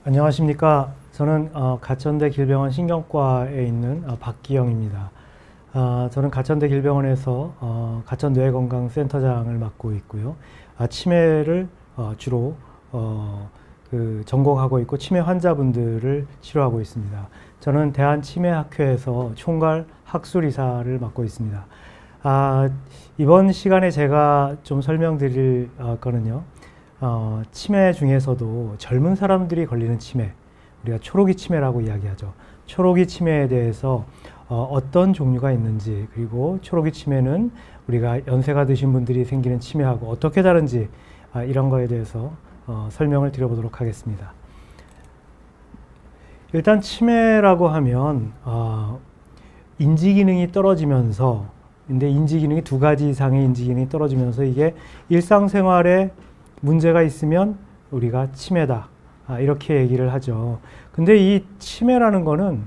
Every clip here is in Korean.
안녕하십니까. 저는 가천대 길병원 신경과에 있는 박기영입니다. 저는 가천대 길병원에서 가천뇌건강센터장을 맡고 있고요. 치매를 주로 전공하고 있고 치매 환자분들을 치료하고 있습니다. 저는 대한치매학회에서 총괄 학술이사를 맡고 있습니다. 이번 시간에 제가 좀 설명드릴 거는요. 치매 중에서도 젊은 사람들이 걸리는 치매, 우리가 초록이 치매라고 이야기하죠. 초록이 치매에 대해서 어떤 종류가 있는지, 그리고 초록이 치매는 우리가 연세가 드신 분들이 생기는 치매하고 어떻게 다른지 이런 거에 대해서 설명을 드려보도록 하겠습니다. 일단 치매라고 하면 인지 기능이 떨어지면서, 근데 인지 기능이 두 가지 이상의 인지 기능이 떨어지면서 이게 일상생활에 문제가 있으면 우리가 치매다, 이렇게 얘기를 하죠. 근데 이 치매라는 거는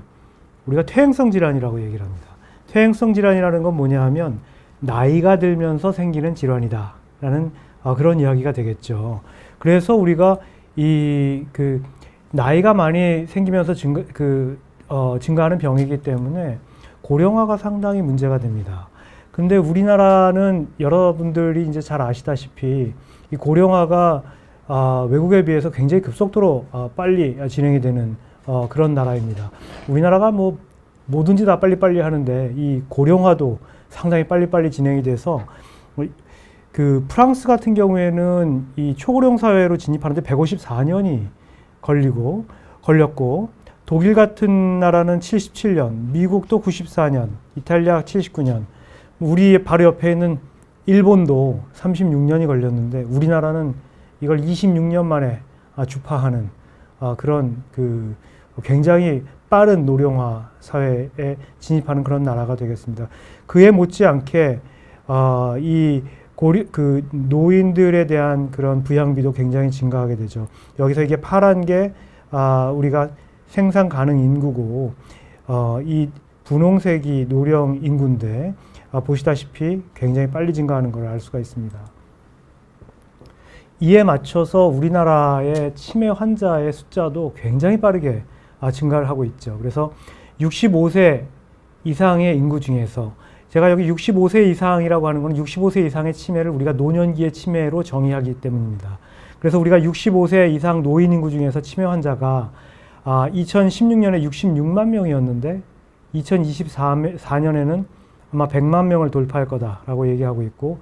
우리가 퇴행성 질환이라고 얘기를 합니다. 퇴행성 질환이라는 건 뭐냐 하면 나이가 들면서 생기는 질환이다 라는 그런 이야기가 되겠죠. 그래서 우리가 나이가 많이 생기면서 증가하는 병이기 때문에 고령화가 상당히 문제가 됩니다. 근데 우리나라는 여러분들이 이제 잘 아시다시피 이 고령화가 외국에 비해서 굉장히 급속도로 빨리 진행이 되는 그런 나라입니다. 우리나라가 뭐 뭐든지 다 빨리빨리 하는데 이 고령화도 상당히 빨리빨리 진행이 돼서 프랑스 같은 경우에는 이 초고령 사회로 진입하는데 154년이 걸렸고, 독일 같은 나라는 77년, 미국도 94년, 이탈리아 79년, 우리 바로 옆에 있는 일본도 36년이 걸렸는데 우리나라는 이걸 26년 만에 주파하는 그런 굉장히 빠른 노령화 사회에 진입하는 그런 나라가 되겠습니다. 그에 못지않게 노인들에 대한 그런 부양비도 굉장히 증가하게 되죠. 여기서 이게 파란 게 우리가 생산 가능 인구고, 이 분홍색이 노령 인구인데 보시다시피 굉장히 빨리 증가하는 걸 알 수가 있습니다. 이에 맞춰서 우리나라의 치매 환자의 숫자도 굉장히 빠르게 증가를 하고 있죠. 그래서 65세 이상의 인구 중에서, 제가 여기 65세 이상이라고 하는 건 65세 이상의 치매를 우리가 노년기의 치매로 정의하기 때문입니다. 그래서 우리가 65세 이상 노인 인구 중에서 치매 환자가 2016년에 66만 명이었는데 2024년에는 아마 100만 명을 돌파할 거다라고 얘기하고 있고,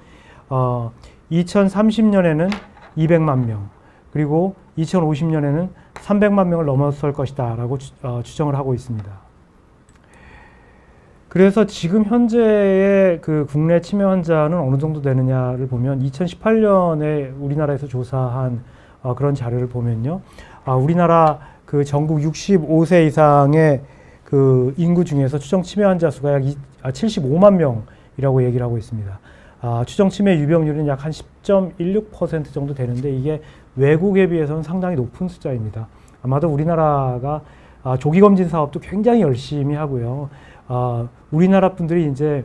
2030년에는 200만 명, 그리고 2050년에는 300만 명을 넘어설 것이다 라고 추정을 하고 있습니다. 그래서 지금 현재의 국내 치매 환자는 어느 정도 되느냐를 보면 2018년에 우리나라에서 조사한 그런 자료를 보면요. 우리나라 전국 65세 이상의 인구 중에서 추정 치매 환자 수가 약 75만 명이라고 얘기를 하고 있습니다. 추정 치매 유병률은 약 한 10.16% 정도 되는데 이게 외국에 비해서는 상당히 높은 숫자입니다. 아마도 우리나라가 조기검진 사업도 굉장히 열심히 하고요. 우리나라 분들이 이제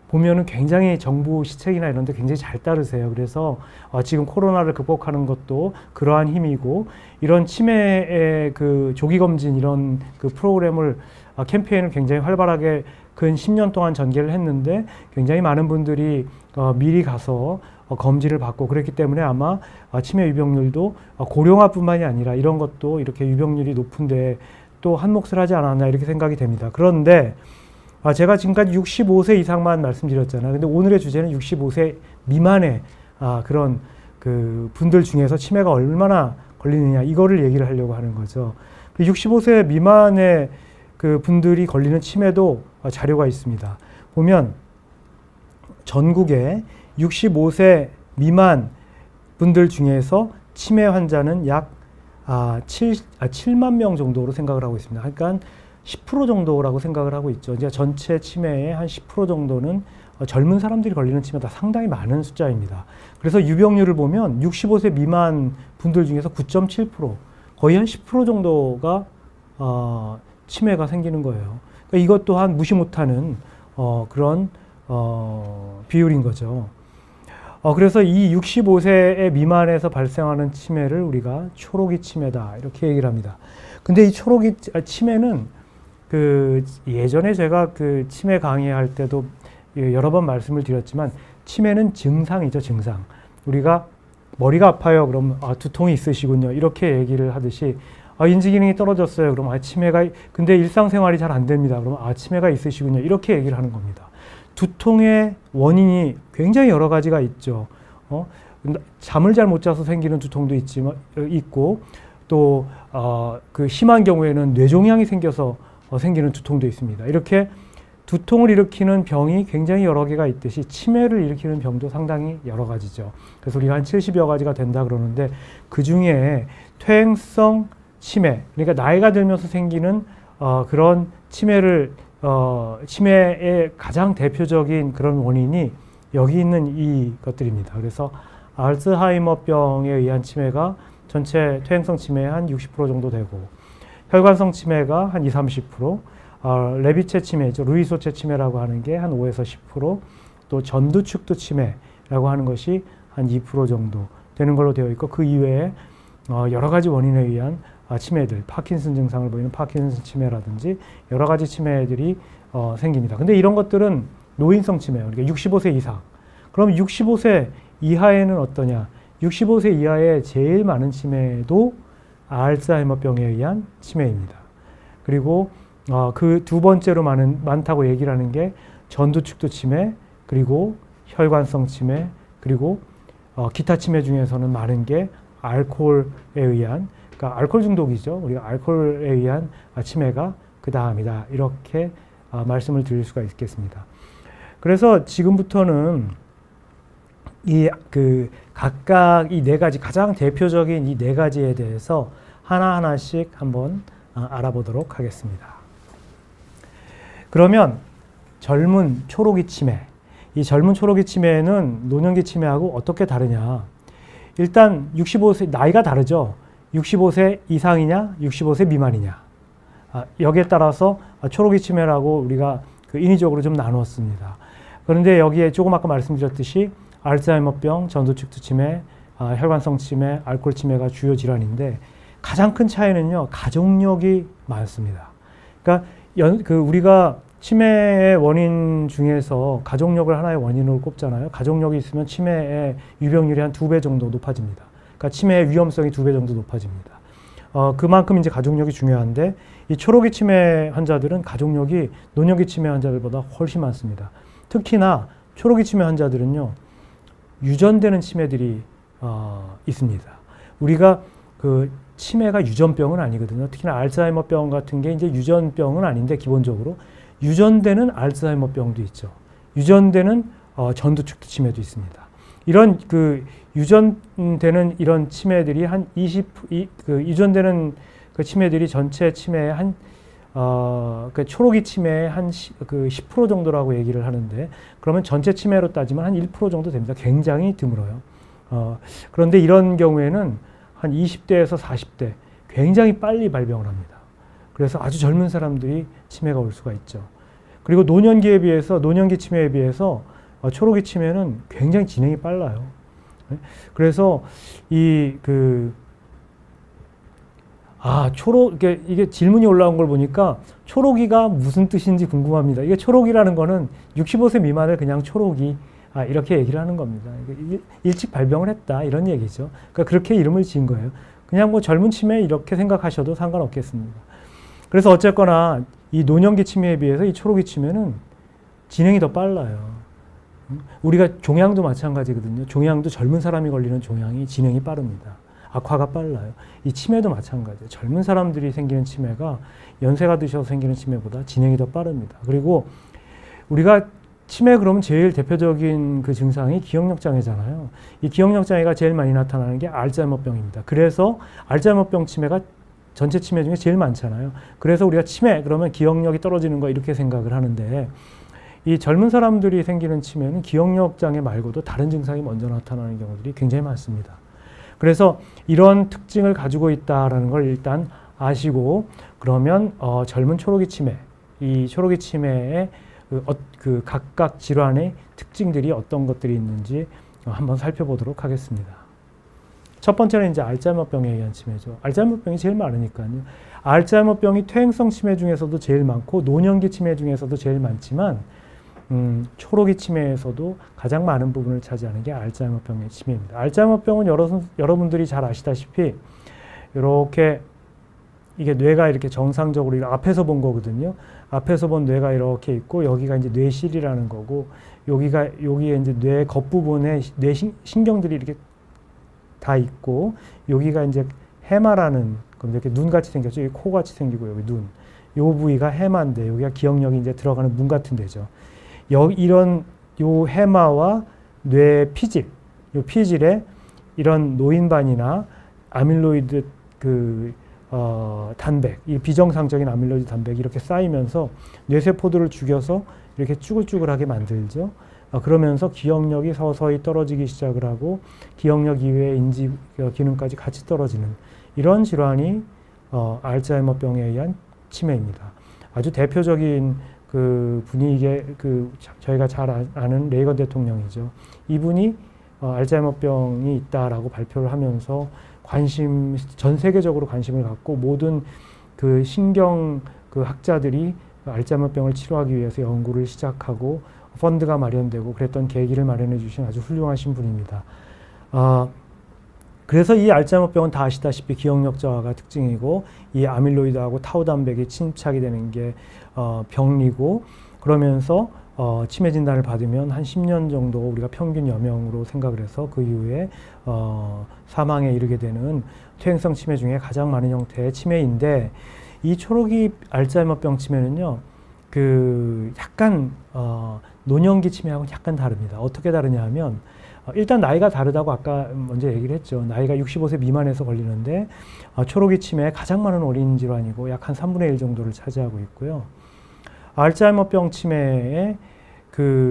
보면은 굉장히 정부 시책이나 이런 데 굉장히 잘 따르세요. 그래서 지금 코로나를 극복하는 것도 그러한 힘이고, 이런 치매의 조기검진 이런 프로그램을 캠페인을 굉장히 활발하게 근 10년 동안 전개를 했는데 굉장히 많은 분들이 미리 가서 검진을 받고 그랬기 때문에 아마 치매 유병률도 고령화뿐만이 아니라 이런 것도 이렇게 유병률이 높은데 또 한 몫을 하지 않았나 이렇게 생각이 됩니다. 그런데 제가 지금까지 65세 이상만 말씀드렸잖아요. 근데 오늘의 주제는 65세 미만의 그런 분들 중에서 치매가 얼마나 걸리느냐 이거를 얘기를 하려고 하는 거죠. 65세 미만의 분들이 걸리는 치매도 자료가 있습니다. 보면 전국에 65세 미만 분들 중에서 치매 환자는 약 7만 명 정도로 생각을 하고 있습니다. 그러니까 10% 정도라고 생각을 하고 있죠. 이제 전체 치매의 한 10% 정도는 젊은 사람들이 걸리는 치매다. 상당히 많은 숫자입니다. 그래서 유병률을 보면 65세 미만 분들 중에서 9.7%, 거의 한 10% 정도가 치매가 생기는 거예요. 그러니까 이것 또한 무시 못하는 그런 비율인 거죠. 그래서 이 65세 미만에서 발생하는 치매를 우리가 초록이 치매다 이렇게 얘기를 합니다. 근데 이 초록이 치매는 그 예전에 제가 그 치매 강의할 때도 여러 번 말씀을 드렸지만 치매는 증상이죠, 증상. 우리가 머리가 아파요. 그럼 두통이 있으시군요. 이렇게 얘기를 하듯이 인지 기능이 떨어졌어요. 그럼 치매가 근데 일상생활이 잘 안 됩니다. 그럼 치매가 있으시군요. 이렇게 얘기를 하는 겁니다. 두통의 원인이 굉장히 여러 가지가 있죠. 잠을 잘 못 자서 생기는 두통도 있고 또 그 심한 경우에는 뇌종양이 생겨서 생기는 두통도 있습니다. 이렇게 두통을 일으키는 병이 굉장히 여러 개가 있듯이 치매를 일으키는 병도 상당히 여러 가지죠. 그래서 우리가 한 70여 가지가 된다 그러는데 그 중에 퇴행성 치매, 그러니까 나이가 들면서 생기는 그런 치매의 가장 대표적인 그런 원인이 여기 있는 이 것들입니다. 그래서 알츠하이머병에 의한 치매가 전체 퇴행성 치매의 한 60% 정도 되고 혈관성 치매가 한 20-30%, 레비체 치매죠. 루이소체 치매라고 하는 게 한 5에서 10%, 또 전두축두 치매라고 하는 것이 한 2% 정도 되는 걸로 되어 있고 그 이외에 여러 가지 원인에 의한 치매들, 파킨슨 증상을 보이는 파킨슨 치매라든지 여러 가지 치매들이 생깁니다. 근데 이런 것들은 노인성 치매예요. 그러니까 65세 이상. 그럼 65세 이하에는 어떠냐? 65세 이하에 제일 많은 치매도 알츠하이머병에 의한 치매입니다. 그리고 그 두 번째로 많다고 얘기를 하는 게 전두축두 치매, 그리고 혈관성 치매, 그리고 기타 치매 중에서는 많은 게 알코올에 의한, 그러니까 알코올 중독이죠. 우리가 알코올에 의한 치매가 그 다음이다. 이렇게 말씀을 드릴 수가 있겠습니다. 그래서 지금부터는 각각 이 네 가지, 가장 대표적인 이 네 가지에 대해서 하나하나씩 한번 알아보도록 하겠습니다. 그러면 젊은 초록이 치매, 이 젊은 초록이 치매는 노년기 치매하고 어떻게 다르냐? 일단 65세, 나이가 다르죠. 65세 이상이냐, 65세 미만이냐. 여기에 따라서 초록이 치매라고 우리가 인위적으로 좀 나누었습니다. 그런데 여기에 조금 아까 말씀드렸듯이 알츠하이머병, 전두축두 치매, 혈관성 치매, 알코올 치매가 주요 질환인데 가장 큰 차이는요, 가족력이 많습니다. 그러니까 우리가 치매의 원인 중에서 가족력을 하나의 원인으로 꼽잖아요. 가족력이 있으면 치매의 유병률이 한 2배 정도 높아집니다. 그러니까 치매의 위험성이 2배 정도 높아집니다. 그만큼 이제 가족력이 중요한데 이 초록이 치매 환자들은 가족력이 노년기 치매 환자들보다 훨씬 많습니다. 특히나 초록이 치매 환자들은요, 유전되는 치매들이 있습니다. 우리가 치매가 유전병은 아니거든요. 특히나 알츠하이머병 같은 게 이제 유전병은 아닌데 기본적으로 유전되는 알츠하이머병도 있죠. 유전되는 전두축두 치매도 있습니다. 이런 유전되는 이런 치매들이 한 유전되는 치매들이 전체 치매의 초록이 치매의 한 10% 정도라고 얘기를 하는데, 그러면 전체 치매로 따지면 한 1% 정도 됩니다. 굉장히 드물어요. 그런데 이런 경우에는 한 20대에서 40대 굉장히 빨리 발병을 합니다. 그래서 아주 젊은 사람들이 치매가 올 수가 있죠. 그리고 노년기 치매에 비해서 초록이 치매는 굉장히 진행이 빨라요. 그래서 이게 질문이 올라온 걸 보니까 초록이가 무슨 뜻인지 궁금합니다. 이게 초록이라는 거는 65세 미만을 그냥 초록이 이렇게 얘기를 하는 겁니다. 일찍 발병을 했다 이런 얘기죠. 그러니까 그렇게 이름을 지은 거예요. 그냥 뭐 젊은 치매 이렇게 생각하셔도 상관없겠습니다. 그래서 어쨌거나 이 노년기 치매에 비해서 이 초록이 치매는 진행이 더 빨라요. 우리가 종양도 마찬가지거든요. 종양도 젊은 사람이 걸리는 종양이 진행이 빠릅니다. 악화가 빨라요. 이 치매도 마찬가지예요. 젊은 사람들이 생기는 치매가 연세가 드셔서 생기는 치매보다 진행이 더 빠릅니다. 그리고 우리가 치매 그러면 제일 대표적인 그 증상이 기억력 장애잖아요. 이 기억력 장애가 제일 많이 나타나는 게 알츠하이머병입니다. 그래서 알츠하이머병 치매가 전체 치매 중에 제일 많잖아요. 그래서 우리가 치매 그러면 기억력이 떨어지는 거 이렇게 생각을 하는데, 이 젊은 사람들이 생기는 치매는 기억력 장애 말고도 다른 증상이 먼저 나타나는 경우들이 굉장히 많습니다. 그래서 이런 특징을 가지고 있다는 걸 일단 아시고, 그러면 젊은 초록이 치매, 이 초록이 치매의 각각 질환의 특징들이 어떤 것들이 있는지 한번 살펴보도록 하겠습니다. 첫 번째는 이제 알츠하이머병에 의한 치매죠. 알츠하이머병이 제일 많으니까요. 알츠하이머병이 퇴행성 치매 중에서도 제일 많고 노년기 치매 중에서도 제일 많지만 초록이 치매에서도 가장 많은 부분을 차지하는 게 알츠하이머병의 치매입니다. 알츠하이머병은 여러분들이 잘 아시다시피 이렇게 이게 뇌가 이렇게 정상적으로 앞에서 본 거거든요. 앞에서 본 뇌가 이렇게 있고 여기가 이제 뇌실이라는 거고 여기에 이제 뇌 겉부분에 뇌 신경들이 이렇게 다 있고 여기가 이제 해마라는 이렇게 눈같이 생겼죠. 여기 코같이 생기고 여기 눈. 요 부위가 해마인데 여기가 기억력이 이제 들어가는 문 같은 데죠. 이런 요 해마와 뇌 피질, 요 피질에 이런 노인반이나 아밀로이드 단백, 이 비정상적인 아밀로이드 단백이 이렇게 쌓이면서 뇌세포들을 죽여서 이렇게 쭈글쭈글하게 만들죠. 그러면서 기억력이 서서히 떨어지기 시작을 하고 기억력 이외의 인지 기능까지 같이 떨어지는 이런 질환이 알츠하이머병에 의한 치매입니다. 아주 대표적인 분이 이게 저희가 잘 아는 레이건 대통령이죠. 이분이 알츠하이머병이 있다라고 발표를 하면서 전 세계적으로 관심을 갖고 모든 신경 학자들이 알츠하이머병을 치료하기 위해서 연구를 시작하고 펀드가 마련되고 그랬던 계기를 마련해 주신 아주 훌륭하신 분입니다. 그래서 이 알츠하이머병은 다 아시다시피 기억력 저하가 특징이고 이 아밀로이드하고 타우 단백이 침착이 되는 게 병리고 그러면서 치매 진단을 받으면 한 10년 정도 우리가 평균 여명으로 생각을 해서 그 이후에 사망에 이르게 되는 퇴행성 치매 중에 가장 많은 형태의 치매인데 이 초록이 알츠하이머병 치매는요 약간 노년기 치매하고는 약간 다릅니다. 어떻게 다르냐 하면 일단 나이가 다르다고 아까 먼저 얘기를 했죠. 나이가 65세 미만에서 걸리는데 초록이 치매의 가장 많은 어린 질환이고 약 한 3분의 1 정도를 차지하고 있고요. 알츠하이머병 치매의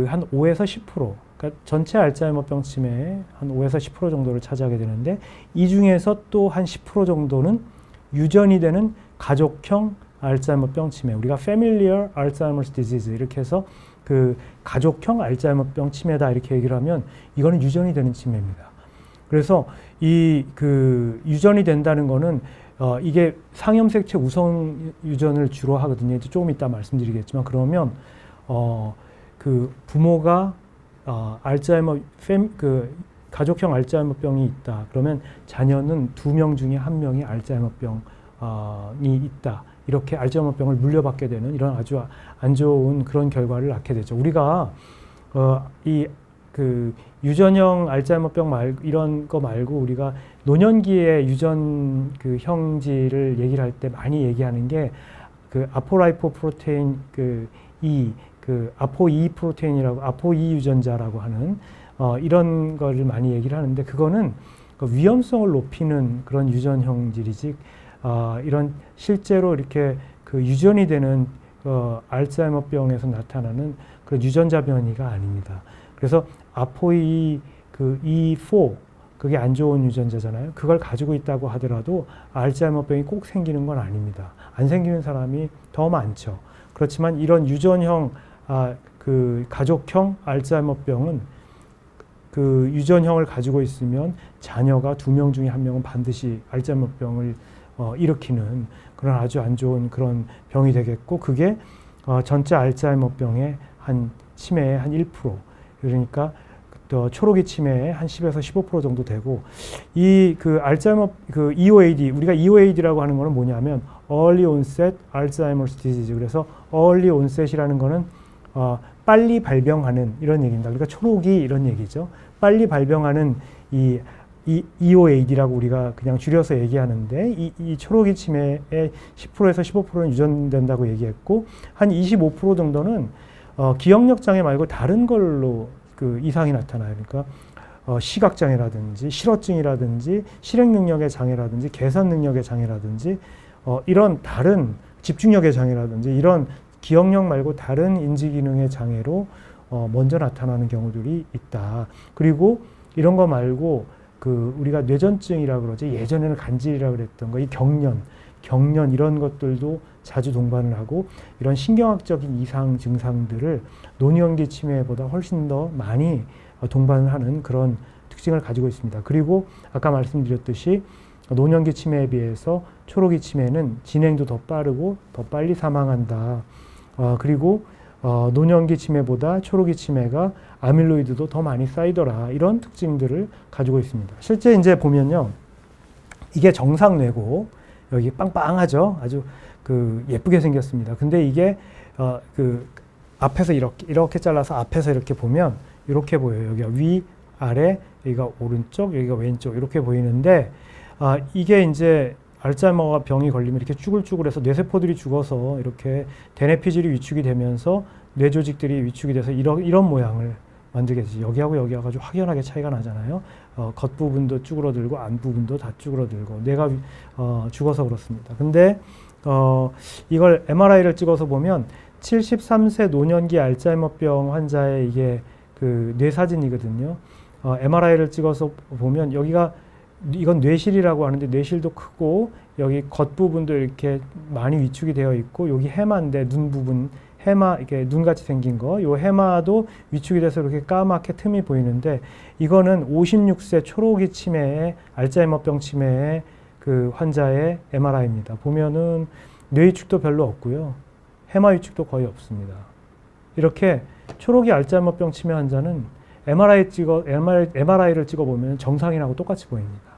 한 5에서 10%, 그러니까 전체 알츠하이머병 치매의 한 5에서 10% 정도를 차지하게 되는데 이 중에서 또 한 10% 정도는 유전이 되는 가족형 알츠하이머병 치매, 우리가 familiar Alzheimer's disease 이렇게 해서 가족형 알츠하이머병 치매다 이렇게 얘기를 하면 이거는 유전이 되는 치매입니다. 그래서 유전이 된다는 거는 이게 상염색체 우선 유전을 주로 하거든요. 이제 조금 이따 말씀드리겠지만 그러면 부모가 가족형 알츠하이머병이 있다. 그러면 자녀는 2명 중에 1명이 알츠하이머병이 있다. 이렇게 알츠하이머병을 물려받게 되는 이런 아주 안 좋은 그런 결과를 낳게 되죠. 우리가 유전형 알츠하이머병 이런 거 말고 우리가 노년기의 유전 형질을 얘기를 할 때 많이 얘기하는 게 아포라이포 프로테인 아포2 프로테인이라고 아포2 유전자라고 하는 이런 거를 많이 얘기를 하는데 그거는 위험성을 높이는 그런 유전 형질이지 이런 실제로 이렇게 유전이 되는 알츠하이머병에서 나타나는 그런 유전자 변이가 아닙니다. 그래서 아포이 E4 그게 안 좋은 유전자잖아요. 그걸 가지고 있다고 하더라도 알츠하이머병이 꼭 생기는 건 아닙니다. 안 생기는 사람이 더 많죠. 그렇지만 이런 유전형 가족형 알츠하이머병은 유전형을 가지고 있으면 자녀가 2명 중에 1명은 반드시 알츠하이머병을 일으키는 그런 아주 안 좋은 그런 병이 되겠고 그게 전체 알츠하이머병의 치매의 한 1%, 그러니까 초록이 치매의 한 10에서 15% 정도 되고 알츠하이머 EOAD, 우리가 EOAD라고 하는 거는 뭐냐면 Early Onset Alzheimer's Disease. 그래서 Early Onset이라는 거는 빨리 발병하는 이런 얘기입니다. 그러니까 초록이 이런 얘기죠. 빨리 발병하는 이 EOAD라고 우리가 그냥 줄여서 얘기하는데 이 초록이 치매의 10%에서 15%는 유전된다고 얘기했고 한 25% 정도는 기억력 장애 말고 다른 걸로 이상이 나타나요. 그러니까 시각장애라든지 실어증이라든지 실행 능력의 장애라든지 계산 능력의 장애라든지 이런 다른 집중력의 장애라든지 이런 기억력 말고 다른 인지 기능의 장애로 먼저 나타나는 경우들이 있다. 그리고 이런 거 말고 우리가 뇌전증이라고 그러죠. 예전에는 간질이라고 그랬던 거, 이 경련 이런 것들도 자주 동반을 하고 이런 신경학적인 이상 증상들을 노년기 치매보다 훨씬 더 많이 동반을 하는 그런 특징을 가지고 있습니다. 그리고 아까 말씀드렸듯이 노년기 치매에 비해서 초록이 치매는 진행도 더 빠르고 더 빨리 사망한다. 그리고 노년기 치매보다 초록이 치매가 아밀로이드도 더 많이 쌓이더라. 이런 특징들을 가지고 있습니다. 실제 이제 보면요. 이게 정상뇌고 여기 빵빵하죠. 아주 그 예쁘게 생겼습니다. 근데 이게 그 앞에서 이렇게 잘라서 앞에서 이렇게 보면 이렇게 보여요. 여기가 위, 아래, 여기가 오른쪽, 여기가 왼쪽 이렇게 보이는데 이게 이제 알츠하이머 병이 걸리면 이렇게 쭈글쭈글해서 뇌세포들이 죽어서 이렇게 대뇌피질이 위축이 되면서 뇌조직들이 위축이 돼서 이런 모양을 만들게 되지. 여기하고 여기하고 아주 확연하게 차이가 나잖아요. 겉부분도 쭈그러들고 안부분도 다 쭈그러들고 뇌가 죽어서 그렇습니다. 근데 이걸 MRI를 찍어서 보면 73세 노년기 알츠하이머병 환자의 이게 그 뇌사진이거든요. MRI를 찍어서 보면 여기가 이건 뇌실이라고 하는데 뇌실도 크고 여기 겉부분도 이렇게 많이 위축이 되어 있고 여기 해마인데 눈 부분 해마 이렇게 눈같이 생긴 거 요 해마도 위축이 돼서 이렇게 까맣게 틈이 보이는데 이거는 56세 초록이 치매의 알츠하이머병 치매의 그 환자의 MRI입니다. 보면은 뇌 위축도 별로 없고요. 해마 위축도 거의 없습니다. 이렇게 초록이 알츠하이머병 치매 환자는 MRI를 찍어보면 정상인하고 똑같이 보입니다.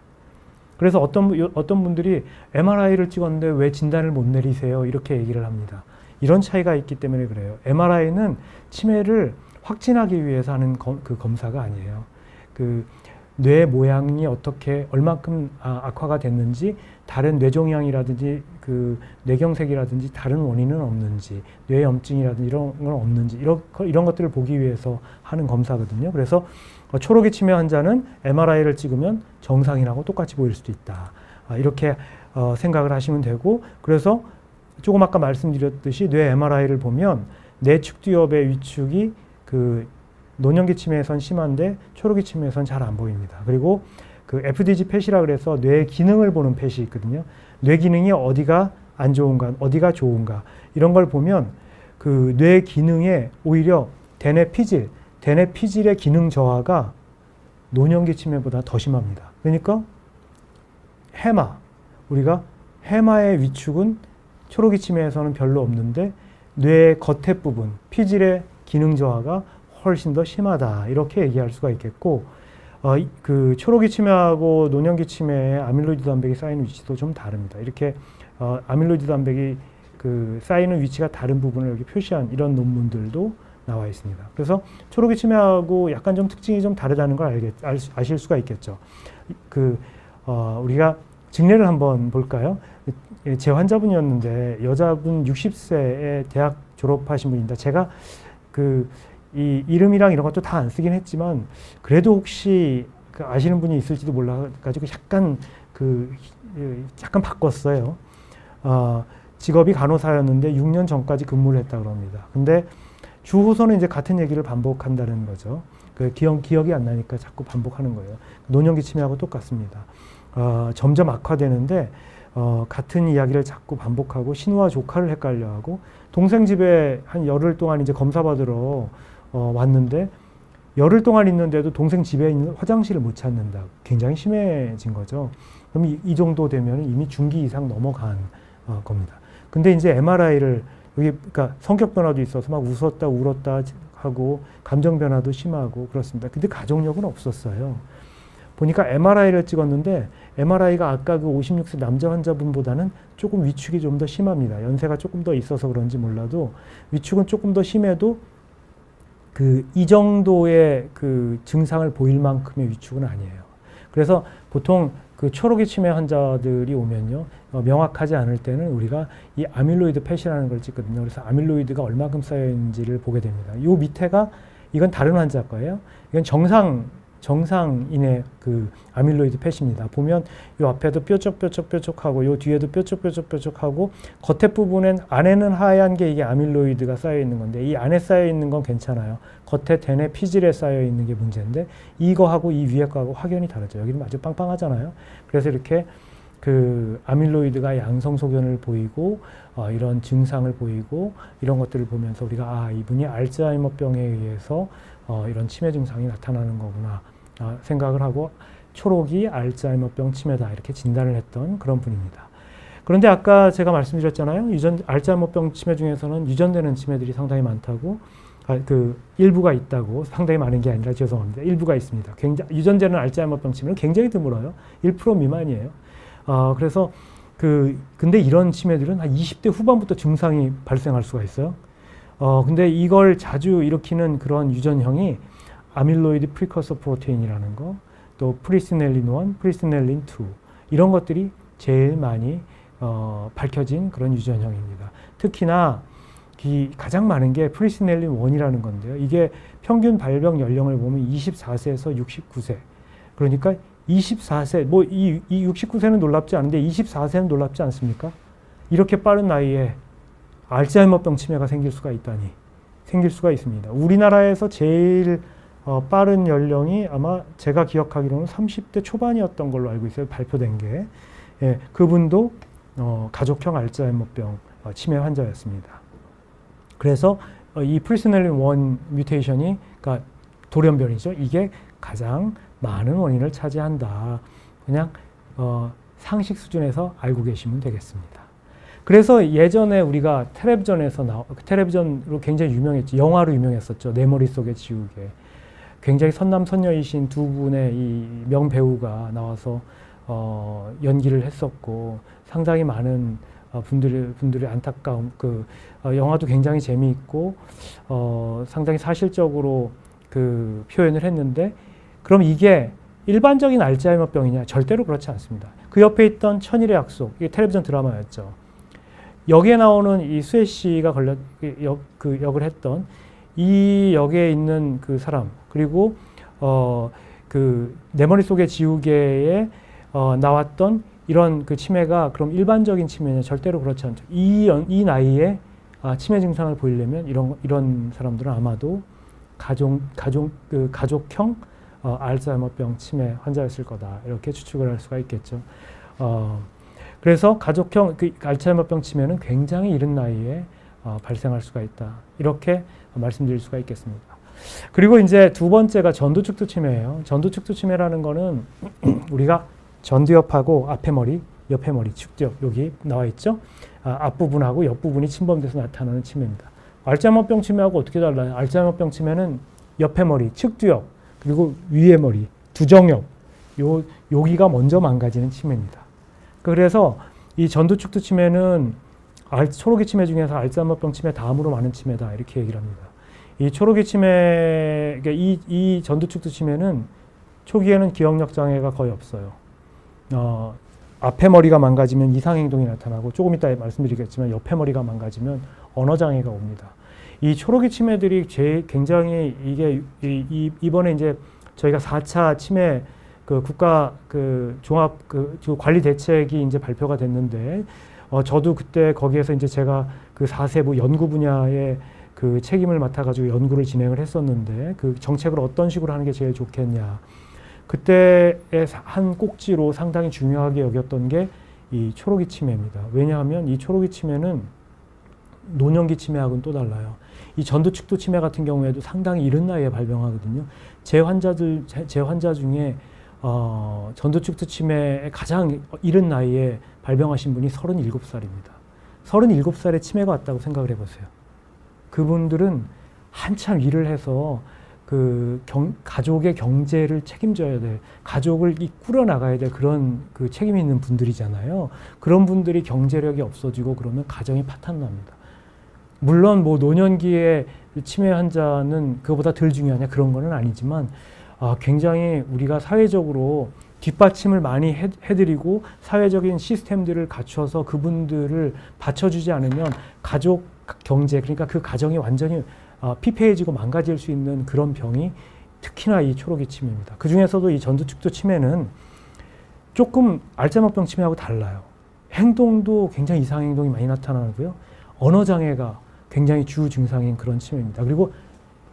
그래서 어떤 분들이 MRI를 찍었는데 왜 진단을 못 내리세요? 이렇게 얘기를 합니다. 이런 차이가 있기 때문에 그래요. MRI는 치매를 확진하기 위해서 하는 그 검사가 아니에요. 그 뇌 모양이 어떻게 얼만큼 악화가 됐는지 다른 뇌종양이라든지 그 뇌경색이라든지 다른 원인은 없는지 뇌염증이라든지 이런 건 없는지 이런 것들을 보기 위해서 하는 검사거든요. 그래서 초록이 치매 환자는 MRI를 찍으면 정상인하고 똑같이 보일 수도 있다. 이렇게 생각을 하시면 되고 그래서 조금 아까 말씀드렸듯이 뇌 MRI를 보면 내측두엽의 위축이 그 노년기 치매에선 심한데 초록이 치매에선 잘 안 보입니다. 그리고 그 FDG 펫이라 그래서 뇌 기능을 보는 펫이 있거든요. 뇌 기능이 어디가 안 좋은가, 어디가 좋은가 이런 걸 보면 그 뇌 기능에 오히려 대뇌 피질의 기능 저하가 노년기 치매보다 더 심합니다. 그러니까 우리가 해마의 위축은 초록이 치매에서는 별로 없는데 뇌 겉에 부분, 피질의 기능 저하가 훨씬 더 심하다. 이렇게 얘기할 수가 있겠고 그 초록이 치매하고 노년기 치매의 아밀로이드 단백이 쌓이는 위치도 좀 다릅니다. 이렇게 아밀로이드 단백이 그 쌓이는 위치가 다른 부분을 여기 표시한 이런 논문들도 나와 있습니다. 그래서 초록이 치매하고 약간 좀 특징이 좀 다르다는 걸 아실 수가 있겠죠. 우리가 증례를 한번 볼까요? 제 환자분이었는데 여자분 60세에 대학 졸업하신 분입니다. 제가 이 이름이랑 이런 것도 다 안 쓰긴 했지만 그래도 혹시 아시는 분이 있을지도 몰라가지고 약간 바꿨어요. 직업이 간호사였는데 6년 전까지 근무를 했다 그럽니다. 근데 주호소는 이제 같은 얘기를 반복한다는 거죠. 그 기억이 안 나니까 자꾸 반복하는 거예요. 노년기 치매하고 똑같습니다. 점점 악화되는데 같은 이야기를 자꾸 반복하고 신우와 조카를 헷갈려하고 동생 집에 한 열흘 동안 이제 검사 받으러 왔는데 열흘 동안 있는데도 동생 집에 있는 화장실을 못 찾는다. 굉장히 심해진 거죠. 그럼 이 정도 되면 이미 중기 이상 넘어간 겁니다. 근데 이제 MRI를 그러니까 성격 변화도 있어서 막 웃었다 울었다 하고 감정 변화도 심하고 그렇습니다. 근데 가족력은 없었어요. 보니까 MRI를 찍었는데 MRI가 아까 그 56세 남자 환자분보다는 조금 위축이 좀 더 심합니다. 연세가 조금 더 있어서 그런지 몰라도 위축은 조금 더 심해도 이 정도의 그 증상을 보일 만큼의 위축은 아니에요. 그래서 보통 그 초록이 치매 환자들이 오면요, 명확하지 않을 때는 우리가 이 아밀로이드 펫이라는 걸 찍거든요. 그래서 아밀로이드가 얼마큼 쌓여 있는지를 보게 됩니다. 요 밑에가 이건 다른 환자 거예요. 이건 정상인의 그 아밀로이드 펫입니다. 보면 요 앞에도 뾰족하고 요 뒤에도 뾰족하고 겉에 부분엔 안에는 하얀 게 이게 아밀로이드가 쌓여 있는 건데 이 안에 쌓여 있는 건 괜찮아요. 겉에 대뇌 피질에 쌓여 있는 게 문제인데 이거하고 이 위에 거하고 확연히 다르죠. 여기는 아주 빵빵하잖아요. 그래서 이렇게 그 아밀로이드가 양성 소견을 보이고 이런 증상을 보이고 이런 것들을 보면서 우리가 이분이 알츠하이머병에 의해서 이런 치매 증상이 나타나는 거구나 생각을 하고 초록이 알츠하이머병 치매다 이렇게 진단을 했던 그런 분입니다. 그런데 아까 제가 말씀드렸잖아요. 알츠하이머병 치매 중에서는 유전되는 치매들이 상당히 많다고 그 일부가 있다고. 상당히 많은 게 아니라 죄송합니다. 일부가 있습니다. 유전되는 알츠하이머병 치매는 굉장히 드물어요. 1% 미만이에요. 그래서 근데 이런 치매들은 한 20대 후반부터 증상이 발생할 수가 있어요. 근데 이걸 자주 일으키는 그런 유전형이 아밀로이드 프리커서 프로테인이라는 거, 또 프리시넬린 1, 프리시넬린 2 이런 것들이 제일 많이 밝혀진 그런 유전형입니다. 특히나 가장 많은 게 프리시넬린 1이라는 건데요. 이게 평균 발병 연령을 보면 24세에서 69세. 그러니까 24세, 이 69세는 놀랍지 않은데 24세는 놀랍지 않습니까? 이렇게 빠른 나이에 알츠하이머병 치매가 생길 수가 있다니. 생길 수가 있습니다. 우리나라에서 제일 빠른 연령이 아마 제가 기억하기로는 30대 초반이었던 걸로 알고 있어요. 발표된 게. 예, 그분도 가족형 알츠하이머병 치매 환자였습니다. 그래서 이 프리시넬린 1 뮤테이션이, 그러니까 돌연변이죠. 이게 가장 많은 원인을 차지한다. 그냥 상식 수준에서 알고 계시면 되겠습니다. 그래서 예전에 우리가 텔레비전으로 굉장히 유명했죠. 영화로 유명했었죠. 내 머릿속에 지우개. 굉장히 선남선녀이신 두 분의 이 명배우가 나와서 연기를 했었고 상당히 많은 분들의 안타까움, 영화도 굉장히 재미있고 상당히 사실적으로 그 표현을 했는데, 그럼 이게 일반적인 알츠하이머병이냐? 절대로 그렇지 않습니다. 그 옆에 있던 천일의 약속, 이게 텔레비전 드라마였죠. 여기에 나오는 이 수혜 씨가 그 역을 했던 이 역에 있는 그 사람, 그리고 내 머릿속의 지우개에 나왔던 이런 그 치매가 그럼 일반적인 치매냐? 절대로 그렇지 않죠. 이 나이에 치매 증상을 보이려면 이런 사람들은 아마도 가족형 알츠하이머병 치매 환자였을 거다. 이렇게 추측을 할 수가 있겠죠. 그래서 가족형 알츠하이머병 치매는 굉장히 이른 나이에 발생할 수가 있다. 이렇게 말씀드릴 수가 있겠습니다. 그리고 이제 두 번째가 전두축두 치매예요. 전두축두 치매라는 거는 우리가 전두엽하고 앞에 머리, 옆에 머리, 축두엽 여기 나와 있죠. 앞부분하고 옆부분이 침범돼서 나타나는 치매입니다. 알츠하이머병 치매하고 어떻게 달라요? 알츠하이머병 치매는 옆에 머리, 측두엽, 그리고 위에 머리, 두정엽, 여기가 먼저 망가지는 치매입니다. 그래서 이 전두축두 치매는 초록이 치매 중에서 알츠하이머병 치매 다음으로 많은 치매다 이렇게 얘기를 합니다. 이 초록이 치매, 이 전두축두 치매는 초기에는 기억력 장애가 거의 없어요. 앞에 머리가 망가지면 이상행동이 나타나고, 조금 이따 말씀드리겠지만 옆에 머리가 망가지면 언어 장애가 옵니다. 이 초록이 치매들이 굉장히 이번에 이제 저희가 4차 치매 국가 종합 관리 대책이 이제 발표가 됐는데, 저도 그때 거기에서 이제 제가 그 4세 연구 분야에 그 책임을 맡아가지고 연구를 진행을 했었는데, 그 정책을 어떤 식으로 하는 게 제일 좋겠냐. 그때의 한 꼭지로 상당히 중요하게 여겼던 게 이 초록이 치매입니다. 왜냐하면 이 초록이 치매는 노년기 치매하고는 또 달라요. 이 전두축두 치매 같은 경우에도 상당히 이른 나이에 발병하거든요. 제 환자 중에 전두축두 치매에 가장 이른 나이에 발병하신 분이 37살입니다. 37살에 치매가 왔다고 생각을 해보세요. 그분들은 한참 일을 해서 가족의 경제를 책임져야 될, 가족을 꾸려나가야 될 그런 책임이 있는 분들이잖아요. 그런 분들이 경제력이 없어지고 그러면 가정이 파탄납니다. 물론 노년기에 치매 환자는 그거보다 덜 중요하냐 그런 거는 아니지만, 굉장히 우리가 사회적으로 뒷받침을 많이 해드리고 사회적인 시스템들을 갖춰서 그분들을 받쳐주지 않으면 가족 경제, 그러니까 그 가정이 완전히 피폐해지고 망가질 수 있는 그런 병이 특히나 이 초록이 치매입니다. 그 중에서도 이 전두축두 치매는 조금 알츠하이머병 치매하고 달라요. 행동도 굉장히 이상 행동이 많이 나타나고요. 언어 장애가 굉장히 주 증상인 그런 치매입니다. 그리고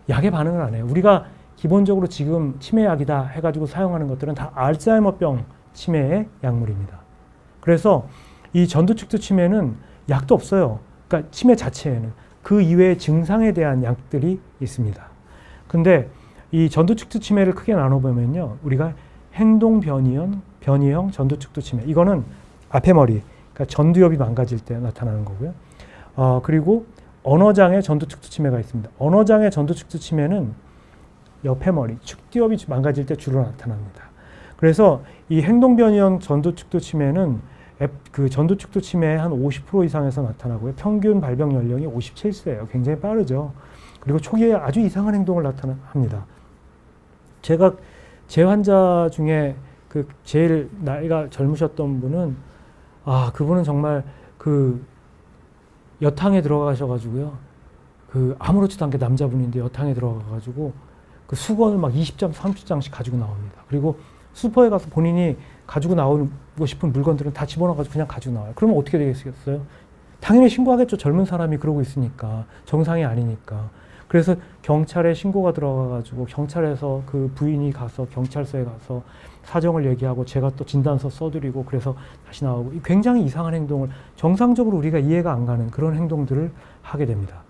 약에 반응을 안 해요. 우리가 기본적으로 지금 치매약이다 해가지고 사용하는 것들은 다 알츠하이머병 치매의 약물입니다. 그래서 이 전두축두 치매는 약도 없어요. 그러니까 치매 자체에는 그 이외의 증상에 대한 약들이 있습니다. 근데 이 전두축두 치매를 크게 나눠보면요, 우리가 행동 변이형 전두축두 치매, 이거는 앞에 머리, 그러니까 전두엽이 망가질 때 나타나는 거고요. 그리고 언어장애 전두축두 치매가 있습니다. 언어장애 전두축두 치매는 옆에 머리, 축두엽이 망가질 때 주로 나타납니다. 그래서 이 행동변이형 전두축두 치매는 그 전두축두 치매의 한 50% 이상에서 나타나고요. 평균 발병 연령이 57세예요. 굉장히 빠르죠. 그리고 초기에 아주 이상한 행동을 나타납니다. 제가 제 환자 중에 그 제일 나이가 젊으셨던 분은, 그분은 정말 그 여탕에 들어가셔가지고요. 그 아무렇지도 않게 남자분인데 여탕에 들어가가지고 그 수건을 막 20장, 30장씩 가지고 나옵니다. 그리고 슈퍼에 가서 본인이 가지고 나오고 싶은 물건들은 다 집어넣어가지고 그냥 가지고 나와요. 그러면 어떻게 되겠어요? 당연히 신고하겠죠. 젊은 사람이 그러고 있으니까. 정상이 아니니까. 그래서 경찰에 신고가 들어가가지고 경찰에서 그 부인이 가서 경찰서에 가서 사정을 얘기하고 제가 또 진단서 써드리고 그래서 다시 나오고, 굉장히 이상한 행동을, 정상적으로 우리가 이해가 안 가는 그런 행동들을 하게 됩니다.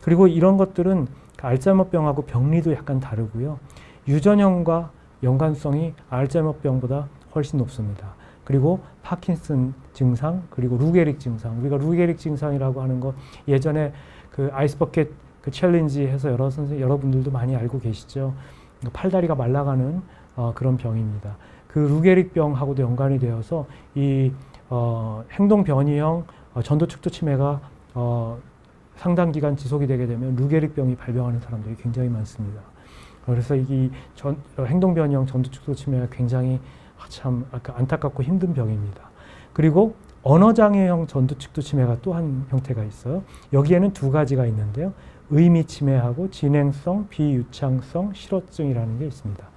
그리고 이런 것들은 알츠하이머병하고 병리도 약간 다르고요. 유전형과 연관성이 알츠하이머병보다 훨씬 높습니다. 그리고 파킨슨 증상, 그리고 루게릭 증상. 우리가 루게릭 증상이라고 하는 거 예전에 그 아이스버켓 그 챌린지 해서 여러분들도 많이 알고 계시죠. 팔다리가 말라가는 그런 병입니다. 그 루게릭 병하고도 연관이 되어서 이 행동 변이형 전두축두 치매가 상당 기간 지속이 되게 되면 루게릭 병이 발병하는 사람들이 굉장히 많습니다. 그래서 이 행동 변이형 전두축두 치매가 굉장히 참 안타깝고 힘든 병입니다. 그리고 언어장애형 전두축두 치매가 또 한 형태가 있어요. 여기에는 두 가지가 있는데요. 의미 치매하고 진행성 비유창성 실어증이라는 게 있습니다.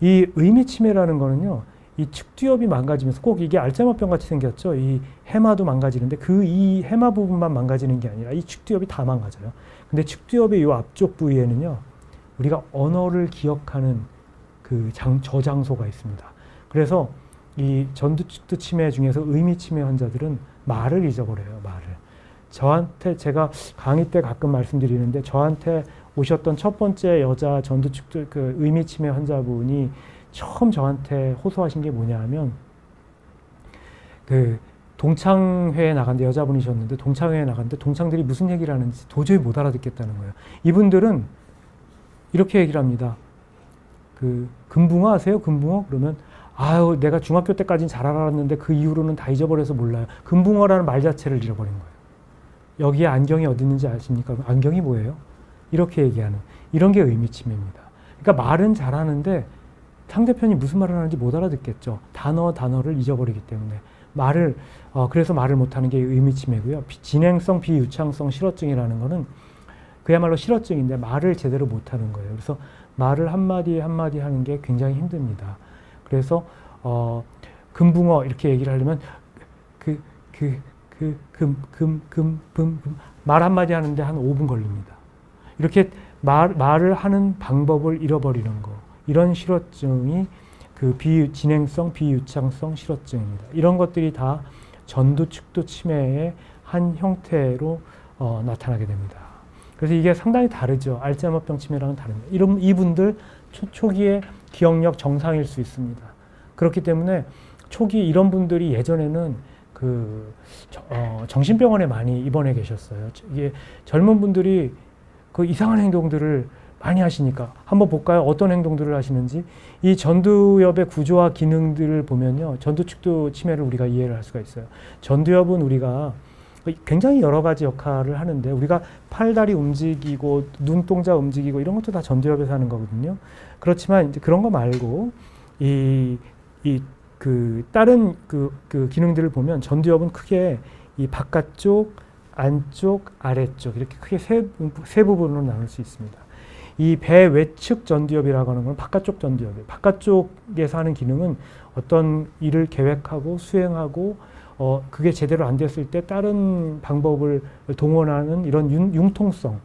이 의미 치매라는 거는요, 이 축두엽이 망가지면서, 꼭 이게 알츠하이머병 같이 생겼죠. 이 해마도 망가지는데 이 해마 부분만 망가지는 게 아니라 이 축두엽이 다 망가져요. 근데 축두엽의 이 앞쪽 부위에는요, 우리가 언어를 기억하는 그 저장소가 있습니다. 그래서 이 전두축두 치매 중에서 의미 치매 환자들은 말을 잊어버려요. 말을. 저한테, 제가 강의 때 가끔 말씀드리는데, 저한테 오셨던 첫 번째 여자 전두축두 그 의미 치매 환자분이 처음 저한테 호소하신 게 뭐냐 하면, 그 동창회에 나갔는데, 여자분이셨는데 동창회에 나갔는데 동창들이 무슨 얘기를 하는지 도저히 못 알아듣겠다는 거예요. 이분들은 이렇게 얘기를 합니다. 그 금붕어 아세요? 금붕어? 그러면 아유, 내가 중학교 때까지는 잘 알았는데 그 이후로는 다 잊어버려서 몰라요. 금붕어라는 말 자체를 잃어버린 거예요. 여기에 안경이 어디 있는지 아십니까? 안경이 뭐예요? 이렇게 얘기하는, 이런 게 의미 치매입니다. 그러니까 말은 잘하는데 상대편이 무슨 말을 하는지 못 알아듣겠죠. 단어를 잊어버리기 때문에. 그래서 말을 못하는 게 의미 치매고요. 진행성 비유창성 실어증이라는 거는 그야말로 실어증인데 말을 제대로 못하는 거예요. 그래서 말을 한마디 한마디 하는 게 굉장히 힘듭니다. 그래서 금붕어 이렇게 얘기를 하려면 말 한마디 하는데 한 5분 걸립니다. 이렇게 말을 하는 방법을 잃어버리는 거, 이런 실어증이 그 진행성 비유창성 실어증입니다. 이런 것들이 다 전두축두 치매의 한 형태로 나타나게 됩니다. 그래서 이게 상당히 다르죠. 알츠하이머병 치매랑은 다릅니다. 이분들 초기에 기억력 정상일 수 있습니다. 그렇기 때문에 초기 이런 분들이 예전에는 정신병원에 많이 입원해 계셨어요. 이게 젊은 분들이 그 이상한 행동들을 많이 하시니까 한번 볼까요? 어떤 행동들을 하시는지. 이 전두엽의 구조와 기능들을 보면요, 전두축두 치매를 우리가 이해를 할 수가 있어요. 전두엽은 우리가 굉장히 여러 가지 역할을 하는데, 우리가 팔다리 움직이고 눈동자 움직이고 이런 것도 다 전두엽에서 하는 거거든요. 그렇지만 이제 그런 거 말고 다른 기능들을 보면 전두엽은 크게 이 바깥쪽, 안쪽, 아래쪽 이렇게 크게 세 부분으로 나눌 수 있습니다. 이 배 외측 전두엽이라고 하는 건 바깥쪽 전두엽이에요. 바깥쪽에서 하는 기능은 어떤 일을 계획하고 수행하고 그게 제대로 안 됐을 때 다른 방법을 동원하는 이런 융통성,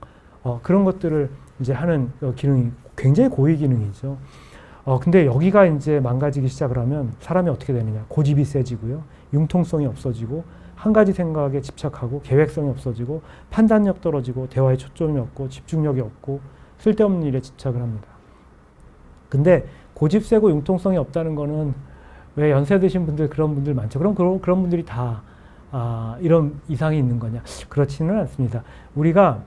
그런 것들을 이제 하는 기능이 굉장히 고위 기능이죠. 근데 여기가 이제 망가지기 시작을 하면 사람이 어떻게 되느냐. 고집이 세지고요. 융통성이 없어지고 한 가지 생각에 집착하고 계획성이 없어지고 판단력 떨어지고 대화에 초점이 없고 집중력이 없고 쓸데없는 일에 집착을 합니다. 근데 고집 세고 융통성이 없다는 거는 왜 연세 드신 분들 그런 분들 많죠. 그럼 그런 분들이 다 이런 이상이 있는 거냐? 그렇지는 않습니다. 우리가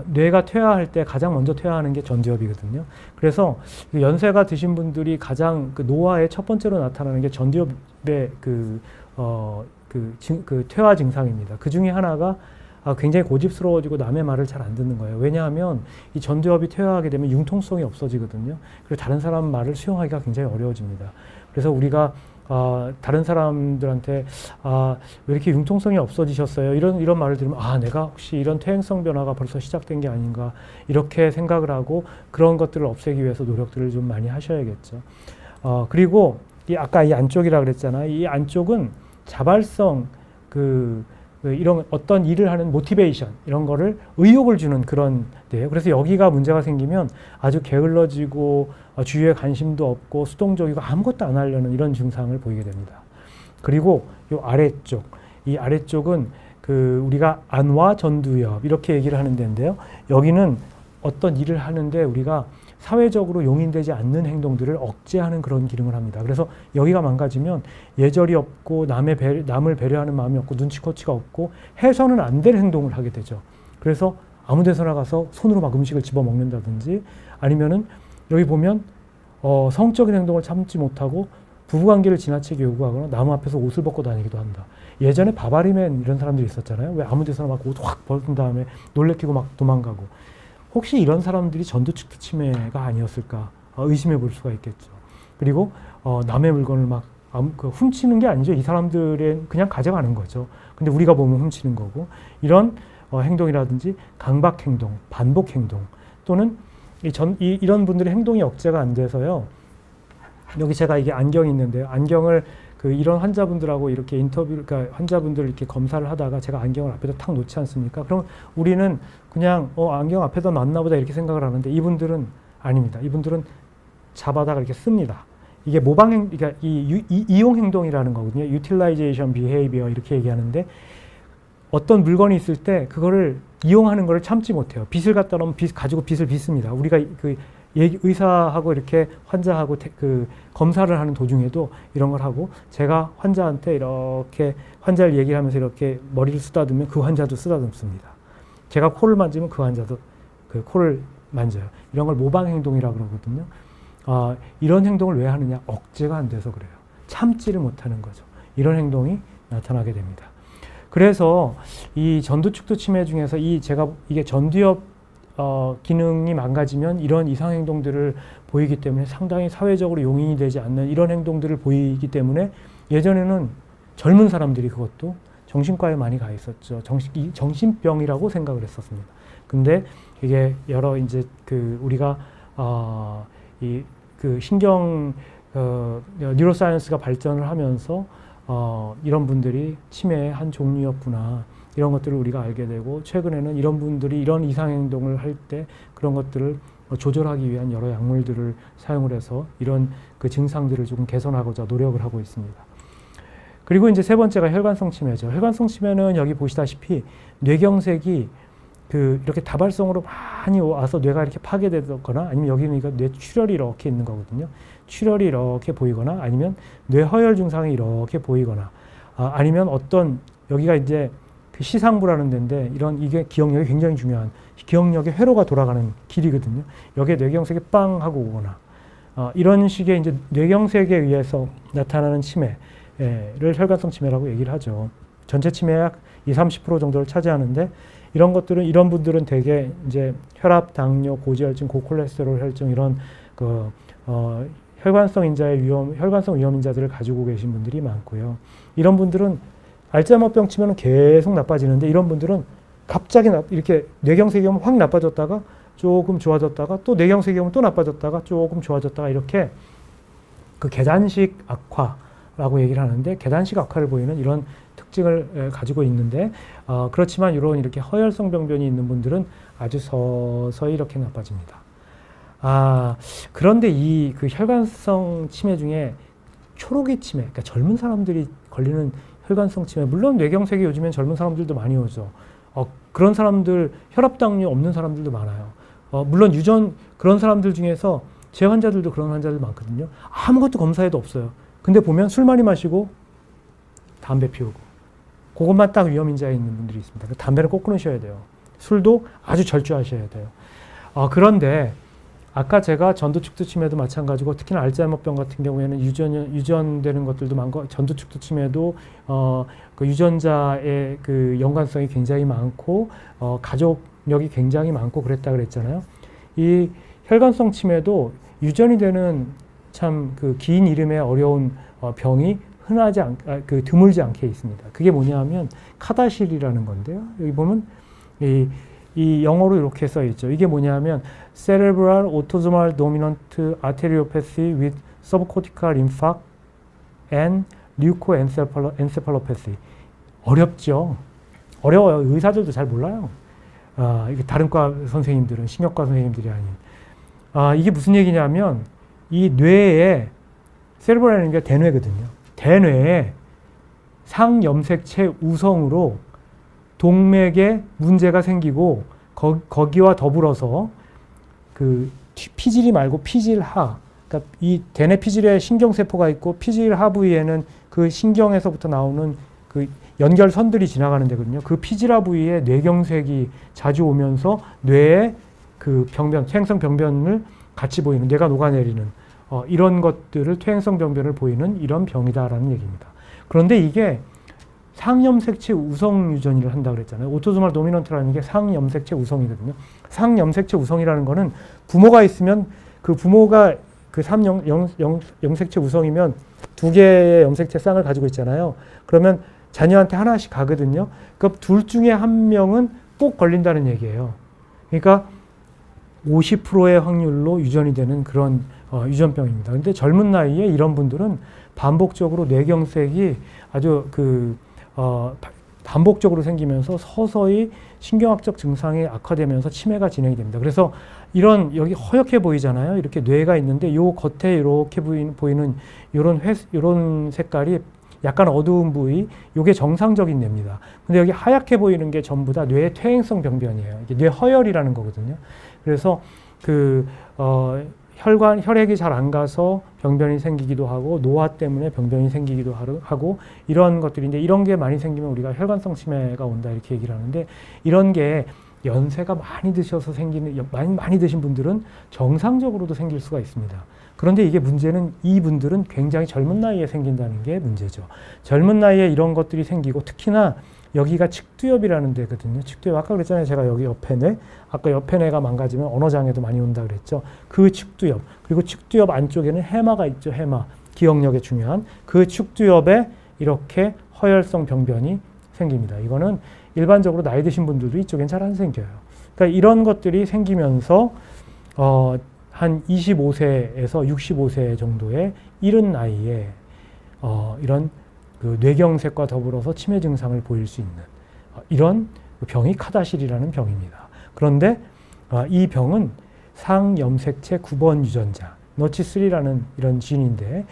뇌가 퇴화할 때 가장 먼저 퇴화하는 게 전두엽이거든요. 그래서 연세가 드신 분들이 가장 그 노화의 첫 번째로 나타나는 게 전두엽의 그 퇴화 증상입니다. 그 중에 하나가 굉장히 고집스러워지고 남의 말을 잘 안 듣는 거예요. 왜냐하면 이 전두엽이 퇴화하게 되면 융통성이 없어지거든요. 그리고 다른 사람 말을 수용하기가 굉장히 어려워집니다. 그래서 우리가 다른 사람들한테 왜 이렇게 융통성이 없어지셨어요? 이런 말을 들으면 내가 혹시 이런 퇴행성 변화가 벌써 시작된 게 아닌가 이렇게 생각을 하고 그런 것들을 없애기 위해서 노력들을 좀 많이 하셔야겠죠. 그리고 아까 이 안쪽이라 그랬잖아요. 이 안쪽은 자발성 이런 어떤 일을 하는 모티베이션 이런 거를 의욕을 주는 그런 데예요. 그래서 여기가 문제가 생기면 아주 게을러지고 주위에 관심도 없고 수동적이고 아무것도 안 하려는 이런 증상을 보이게 됩니다. 그리고 이 아래쪽, 이 아래쪽은 우리가 안와 전두엽 이렇게 얘기를 하는 데인데요. 여기는 어떤 일을 하는데 우리가 사회적으로 용인되지 않는 행동들을 억제하는 그런 기능을 합니다. 그래서 여기가 망가지면 예절이 없고 남을 배려하는 마음이 없고 눈치코치가 없고 해서는 안 될 행동을 하게 되죠. 그래서 아무 데서나 가서 손으로 막 음식을 집어먹는다든지 아니면은 여기 보면 성적인 행동을 참지 못하고 부부관계를 지나치게 요구하거나 남 앞에서 옷을 벗고 다니기도 한다. 예전에 바바리맨 이런 사람들이 있었잖아요. 왜 아무 데서나 막 옷 확 벗은 다음에 놀래키고 막 도망가고. 혹시 이런 사람들이 전두축두 치매가 아니었을까 의심해 볼 수가 있겠죠. 그리고 남의 물건을 막 훔치는 게 아니죠. 이 사람들은 그냥 가져가는 거죠. 근데 우리가 보면 훔치는 거고 이런 행동이라든지 강박 행동, 반복 행동 또는 이런 분들의 행동이 억제가 안 돼서요. 여기 제가 이게 안경이 있는데요. 안경을 이런 환자분들하고 이렇게 그러니까 환자분들 이렇게 검사를 하다가 제가 안경을 앞에다 탁 놓지 않습니까? 그럼 우리는 그냥 안경 앞에다 놨나 보다 이렇게 생각을 하는데 이분들은 아닙니다. 이분들은 잡아다가 이렇게 씁니다. 이게 그러니까 이용 행동이라는 거거든요. utilization behavior 이렇게 얘기하는데 어떤 물건이 있을 때 그거를 이용하는 거를 참지 못해요. 빗을 갖다 놓으면 가지고 빗을 빗습니다. 우리가 의사하고 이렇게 환자하고 검사를 하는 도중에도 이런 걸 하고 제가 환자한테 이렇게 환자를 얘기하면서 이렇게 머리를 쓰다듬으면 그 환자도 쓰다듬습니다. 제가 코를 만지면 그 환자도 코를 만져요. 이런 걸 모방 행동이라고 그러거든요. 이런 행동을 왜 하느냐? 억제가 안 돼서 그래요. 참지를 못하는 거죠. 이런 행동이 나타나게 됩니다. 그래서 이 전두축두 치매 중에서 이게 전두엽 기능이 망가지면 이런 이상 행동들을 보이기 때문에 상당히 사회적으로 용인이 되지 않는 이런 행동들을 보이기 때문에 예전에는 젊은 사람들이 그것도 정신과에 많이 가 있었죠. 정신병이라고 생각을 했었습니다. 근데 이게 여러 이제 우리가 신경 뉴로사이언스가 발전을 하면서 이런 분들이 치매의 한 종류였구나. 이런 것들을 우리가 알게 되고 최근에는 이런 분들이 이런 이상행동을 할 때 그런 것들을 조절하기 위한 여러 약물들을 사용을 해서 이런 증상들을 조금 개선하고자 노력을 하고 있습니다. 그리고 이제 세 번째가 혈관성 치매죠. 혈관성 치매는 여기 보시다시피 뇌경색이 이렇게 다발성으로 많이 와서 뇌가 이렇게 파괴되거나 아니면 여기는 뇌출혈이 이렇게 있는 거거든요. 출혈이 이렇게 보이거나 아니면 뇌허혈 증상이 이렇게 보이거나 아니면 여기가 이제 시상부라는 데인데 이게 기억력이 굉장히 중요한 기억력의 회로가 돌아가는 길이거든요. 여기에 뇌경색이 빵 하고 오거나 이런 식의 이제 뇌경색에 의해서 나타나는 치매를 혈관성 치매라고 얘기를 하죠. 전체 치매의 약 20-30% 정도를 차지하는데 이런 분들은 대개 이제 혈압, 당뇨, 고지혈증, 고콜레스테롤 혈증 이런 혈관성 위험 인자들을 가지고 계신 분들이 많고요. 이런 분들은 알츠하이머병 치면은 계속 나빠지는데 이런 분들은 갑자기 이렇게 뇌경색이 오면 확 나빠졌다가 조금 좋아졌다가 또 뇌경색이 오면 또 나빠졌다가 조금 좋아졌다가 이렇게 계단식 악화라고 얘기를 하는데 계단식 악화를 보이는 이런 특징을 가지고 있는데 그렇지만 이렇게 허혈성 병변이 있는 분들은 아주 서서히 이렇게 나빠집니다. 그런데 혈관성 치매 중에 초록이 치매, 그러니까 젊은 사람들이 걸리는 혈관성 치매, 물론 뇌경색이 요즘엔 젊은 사람들도 많이 오죠. 그런 사람들, 혈압당뇨 없는 사람들도 많아요. 물론 그런 사람들 중에서 제 환자들도 그런 환자들 많거든요. 아무것도 검사해도 없어요. 근데 보면 술 많이 마시고 담배 피우고 그것만 딱 위험인자에 있는 분들이 있습니다. 담배를 꼭 끊으셔야 돼요. 술도 아주 절주하셔야 돼요. 그런데 아까 제가 전두축두 치매도 마찬가지고 특히나 알츠하이머병 같은 경우에는 유전되는 것들도 많고 전두축두 치매도 그 유전자의 그 연관성이 굉장히 많고 가족력이 굉장히 많고 그랬다 그랬잖아요. 이 혈관성 치매도 유전이 되는 참 그 긴 이름의 어려운 병이 드물지 않게 있습니다. 그게 뭐냐면 카다실이라는 건데요. 여기 보면 이 영어로 이렇게 써 있죠. 이게 뭐냐면 Cerebral Autosomal Dominant Arteriopathy with Subcortical Infarct and Leukoencephalopathy. 어렵죠. 어려워요. 의사들도 잘 몰라요. 이게 다른 과 선생님들은, 신경과 선생님들이 아닌. 이게 무슨 얘기냐면 이 뇌에 세레브랄이라는 게 대뇌거든요. 대뇌에 상염색체 우성으로 동맥에 문제가 생기고 거기와 더불어서 그 피질이 말고 피질하, 그러니까 이 대뇌 피질에 신경세포가 있고 피질하 부위에는 그 신경에서부터 나오는 그 연결선들이 지나가는 데거든요. 그 피질하 부위에 뇌경색이 자주 오면서 뇌에 그 퇴행성 병변을 같이 보이는, 뇌가 녹아내리는 이런 것들을 퇴행성 병변을 보이는 이런 병이다라는 얘기입니다. 그런데 이게 상염색체 우성 유전이를 한다고 그랬잖아요. 오토소말 도미넌트라는 게 상염색체 우성이거든요. 상염색체 우성이라는 거는 부모가 있으면 그 부모가 그 삼염색체 우성이면 두 개의 염색체 쌍을 가지고 있잖아요. 그러면 자녀한테 하나씩 가거든요. 그러니까 둘 중에 한 명은 꼭 걸린다는 얘기예요. 그러니까 50%의 확률로 유전이 되는 그런 유전병입니다. 근데 젊은 나이에 이런 분들은 반복적으로 뇌경색이 아주 반복적으로 생기면서 서서히 신경학적 증상이 악화되면서 치매가 진행이 됩니다. 그래서 여기 허옇게 보이잖아요. 이렇게 뇌가 있는데 요 겉에 이렇게 보이는 요런 색깔이 약간 어두운 부위, 요게 정상적인 뇌입니다. 근데 여기 하얗게 보이는 게 전부 다 뇌의 퇴행성 병변이에요. 이게 뇌허혈이라는 거거든요. 그래서 혈액이 잘 안 가서 병변이 생기기도 하고 노화 때문에 병변이 생기기도 하고 이런 것들인데, 이런 게 많이 생기면 우리가 혈관성 치매가 온다 이렇게 얘기를 하는데, 이런 게 연세가 많이 드셔서 많이 드신 분들은 정상적으로도 생길 수가 있습니다. 그런데 이게 문제는 이분들은 굉장히 젊은 나이에 생긴다는 게 문제죠. 젊은 나이에 이런 것들이 생기고, 특히나 여기가 측두엽이라는 데거든요. 측두엽, 아까 그랬잖아요. 제가 여기 옆에 뇌, 아까 옆에 뇌가 망가지면 언어장애도 많이 온다 그랬죠. 그 측두엽, 그리고 측두엽 안쪽에는 해마가 있죠. 해마, 기억력에 중요한 그 측두엽에 이렇게 허혈성 병변이 생깁니다. 이거는 일반적으로 나이 드신 분들도 이쪽엔 잘 안 생겨요. 그러니까 이런 것들이 생기면서 한 25세에서 65세 정도의 이른 나이에 이런 그 뇌경색과 더불어서 치매 증상을 보일 수 있는 이런 병이 카다실이라는 병입니다. 그런데 이 병은 상염색체 9번 유전자, 너치3라는 이런 진인데,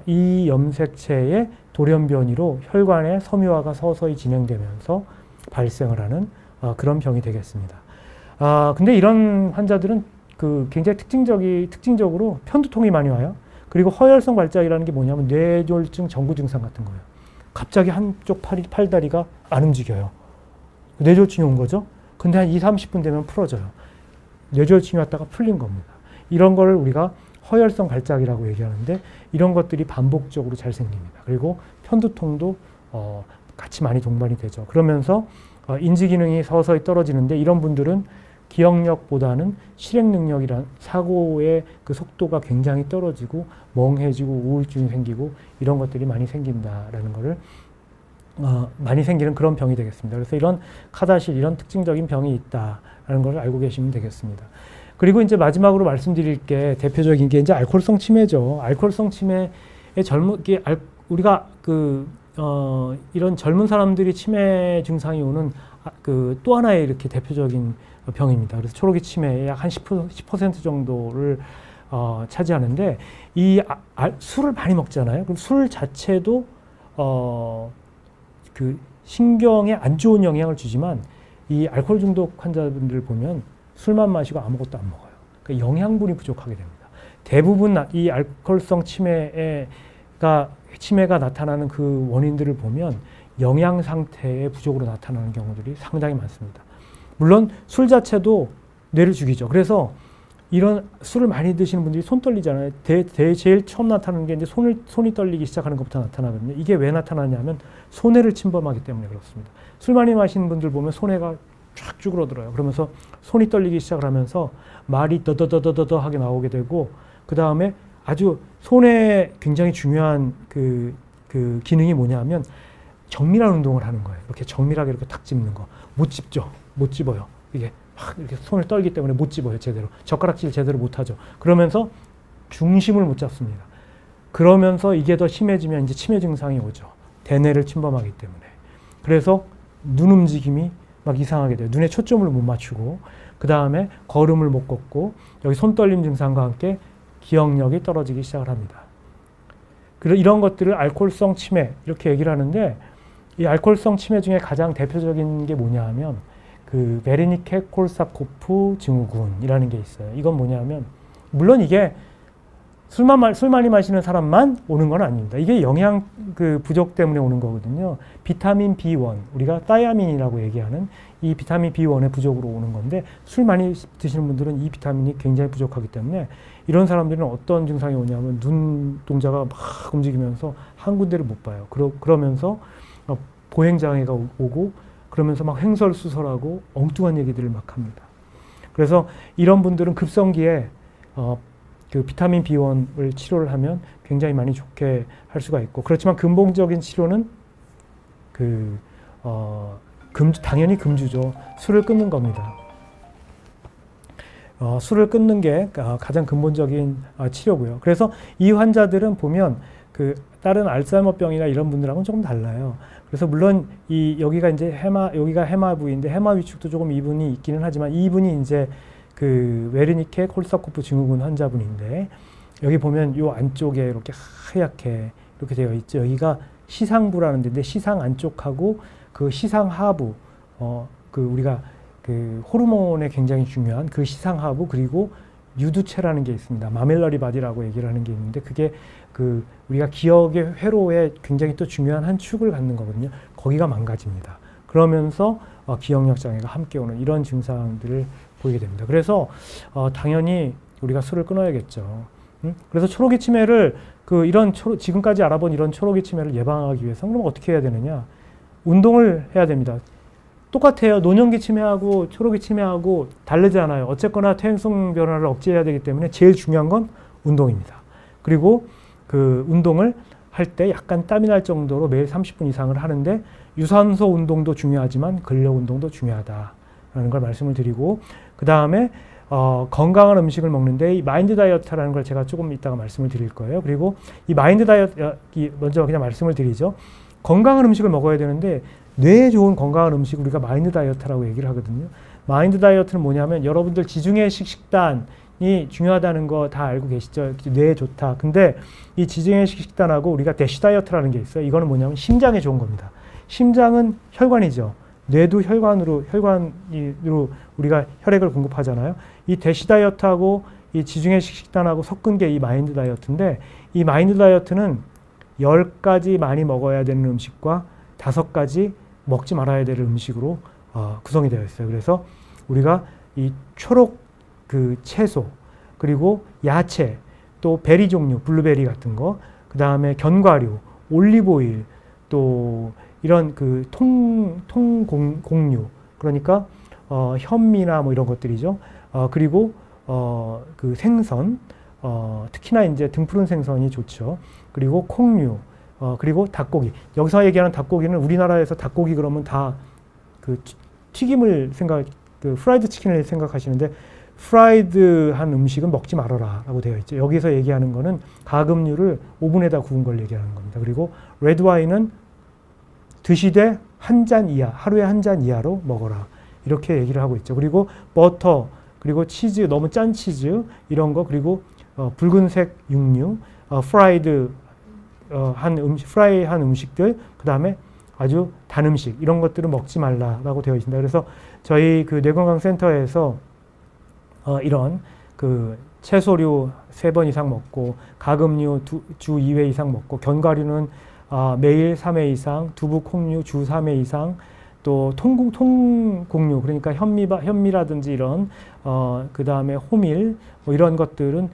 이 염색체의 돌연변이로 혈관의 섬유화가 서서히 진행되면서 발생을 하는 그런 병이 되겠습니다. 근데 이런 환자들은 굉장히 특징적으로 편두통이 많이 와요. 그리고 허혈성 발작이라는 게 뭐냐면 뇌졸중 전구 증상 같은 거예요. 갑자기 한쪽 팔다리가 안 움직여요. 뇌졸중이 온 거죠. 근데 한 20-30분 되면 풀어져요. 뇌졸중이 왔다가 풀린 겁니다. 이런 걸 우리가 허혈성 발작이라고 얘기하는데, 이런 것들이 반복적으로 잘 생깁니다. 그리고 편두통도 같이 많이 동반이 되죠. 그러면서 인지 기능이 서서히 떨어지는데, 이런 분들은 기억력보다는 실행 능력이란 사고의 그 속도가 굉장히 떨어지고 멍해지고 우울증이 생기고 이런 것들이 많이 생긴다라는 거를 많이 생기는 그런 병이 되겠습니다. 그래서 이런 카다실, 이런 특징적인 병이 있다라는 걸 알고 계시면 되겠습니다. 그리고 이제 마지막으로 말씀드릴 게 대표적인 게 이제 알코올성 치매죠. 알코올성 치매의 우리가 이런 젊은 사람들이 치매 증상이 오는 또 하나의 이렇게 대표적인 병입니다. 그래서 초록이 치매의 약 한 10% 정도를 차지하는데, 술을 많이 먹잖아요. 그럼 술 자체도 그 신경에 안 좋은 영향을 주지만 이 알코올 중독 환자분들 보면 술만 마시고 아무것도 안 먹어요. 그러니까 영양분이 부족하게 됩니다. 대부분 이 알코올성 치매가 나타나는 그 원인들을 보면 영양 상태의 부족으로 나타나는 경우들이 상당히 많습니다. 물론 술 자체도 뇌를 죽이죠. 그래서 이런 술을 많이 드시는 분들이 손 떨리잖아요. 제일 처음 나타나는 게 이제 손이 떨리기 시작하는 것부터 나타나거든요. 이게 왜 나타나냐면 손해를 침범하기 때문에 그렇습니다. 술 많이 마시는 분들 보면 손해가 쫙 쭈그러들어요. 그러면서 손이 떨리기 시작을 하면서 말이 더더더더더하게 나오게 되고, 그 다음에 아주 손에 굉장히 중요한 그 기능이 뭐냐면 정밀한 운동을 하는 거예요. 이렇게 정밀하게 이렇게 탁 집는 거. 못 집죠. 못 집어요. 이게 막 이렇게 손을 떨기 때문에 못 집어요. 제대로. 젓가락질 제대로 못 하죠. 그러면서 중심을 못 잡습니다. 그러면서 이게 더 심해지면 이제 치매 증상이 오죠. 대뇌를 침범하기 때문에. 그래서 눈 움직임이 막 이상하게 돼요. 눈에 초점을 못 맞추고, 그 다음에 걸음을 못 걷고, 여기 손떨림 증상과 함께 기억력이 떨어지기 시작을 합니다. 그리고 이런 것들을 알코올성 치매 이렇게 얘기를 하는데, 이 알코올성 치매 중에 가장 대표적인 게 뭐냐 하면 그 베르니케-코르사코프 증후군이라는 게 있어요. 이건 뭐냐면, 물론 이게 술 많이 마시는 사람만 오는 건 아닙니다. 이게 영양 부족 때문에 오는 거거든요. 비타민 B1, 우리가 타이아민이라고 얘기하는 이 비타민 B1의 부족으로 오는 건데, 술 많이 드시는 분들은 이 비타민이 굉장히 부족하기 때문에 이런 사람들은 어떤 증상이 오냐면 눈 동자가 막 움직이면서 한 군데를 못 봐요. 그러면서 보행장애가 오고, 그러면서 막 횡설수설하고 엉뚱한 얘기들을 막 합니다. 그래서 이런 분들은 급성기에 그 비타민 B1을 치료를 하면 굉장히 많이 좋게 할 수가 있고, 그렇지만 근본적인 치료는 당연히 금주죠. 술을 끊는 겁니다. 술을 끊는 게 가장 근본적인 치료고요. 그래서 이 환자들은 보면 그 다른 알츠하이머병이나 이런 분들하고는 조금 달라요. 그래서 물론 여기가 이제 여기가 해마 부위인데 해마 위축도 조금 이분이 있기는 하지만 이분이 이제 그 베르니케-코르사코프 증후군 환자분인데, 여기 보면 요 안쪽에 이렇게 하얗게 이렇게 되어 있죠. 여기가 시상부라는 데인데, 시상 안쪽하고 그 시상 하부, 우리가 그 호르몬에 굉장히 중요한 그 시상 하부, 그리고 유두체라는 게 있습니다. 마멜러리 바디라고 얘기를 하는 게 있는데, 그게 우리가 기억의 회로에 굉장히 또 중요한 한 축을 갖는 거거든요. 거기가 망가집니다. 그러면서 기억력 장애가 함께 오는 이런 증상들을 보이게 됩니다. 그래서 당연히 우리가 술을 끊어야겠죠. 그래서 초록이 치매를 지금까지 알아본 이런 초록이 치매를 예방하기 위해서 그럼 어떻게 해야 되느냐? 운동을 해야 됩니다. 똑같아요. 노년기 치매하고 초록이 치매하고 다르지 않아요. 어쨌거나 퇴행성 변화를 억제해야 되기 때문에 제일 중요한 건 운동입니다. 그리고 그 운동을 할 때 약간 땀이 날 정도로 매일 30분 이상을 하는데, 유산소 운동도 중요하지만 근력 운동도 중요하다라는 걸 말씀을 드리고, 그 다음에 건강한 음식을 먹는데 이 마인드 다이어트라는 걸 제가 조금 이따가 말씀을 드릴 거예요. 그리고 이 마인드 다이어트 먼저 그냥 말씀을 드리죠. 건강한 음식을 먹어야 되는데 뇌에 좋은 건강한 음식 우리가 마인드 다이어트라고 얘기를 하거든요. 마인드 다이어트는 뭐냐면, 여러분들 지중해식 식단이 중요하다는 거 다 알고 계시죠? 뇌에 좋다. 근데 이 지중해식 식단하고 우리가 대시 다이어트라는 게 있어요. 이거는 뭐냐면 심장에 좋은 겁니다. 심장은 혈관이죠. 뇌도 혈관으로 우리가 혈액을 공급하잖아요. 이 대시 다이어트하고 이 지중해식 식단하고 섞은 게 이 마인드 다이어트인데, 이 마인드 다이어트는 10가지 많이 먹어야 되는 음식과 5가지 먹지 말아야 될 음식으로 구성이 되어 있어요. 그래서 우리가 이 초록 채소, 그리고 야채, 또 베리 종류, 블루베리 같은 거, 그 다음에 견과류, 올리브오일, 또 이런 통곡류, 그러니까 현미나 뭐 이런 것들이죠. 그리고 생선, 특히나 이제 등푸른 생선이 좋죠. 그리고 콩류, 그리고 닭고기. 여기서 얘기하는 닭고기는 우리나라에서 닭고기 그러면 다 튀김을 프라이드 치킨을 생각하시는데, 프라이드한 음식은 먹지 말아라 라고 되어 있죠. 여기서 얘기하는 거는 가금류를 오븐에다 구운 걸 얘기하는 겁니다. 그리고 레드 와인은 드시되 한 잔 이하, 하루에 한 잔 이하로 먹어라, 이렇게 얘기를 하고 있죠. 그리고 버터, 그리고 치즈, 너무 짠 치즈 이런 거, 그리고 붉은색 육류, 프라이드 프라이한 음식들, 그 다음에 아주 단 음식 이런 것들을 먹지 말라라고 되어 있습니다. 그래서 저희 그 뇌건강센터에서 이런 그 채소류 3번 이상 먹고 가금류 주 2회 이상 먹고 견과류는 매일 3회 이상, 두부 콩류 주 3회 이상, 또 통곡류 그러니까 현미라든지 이런 그 다음에 호밀 뭐 이런 것들은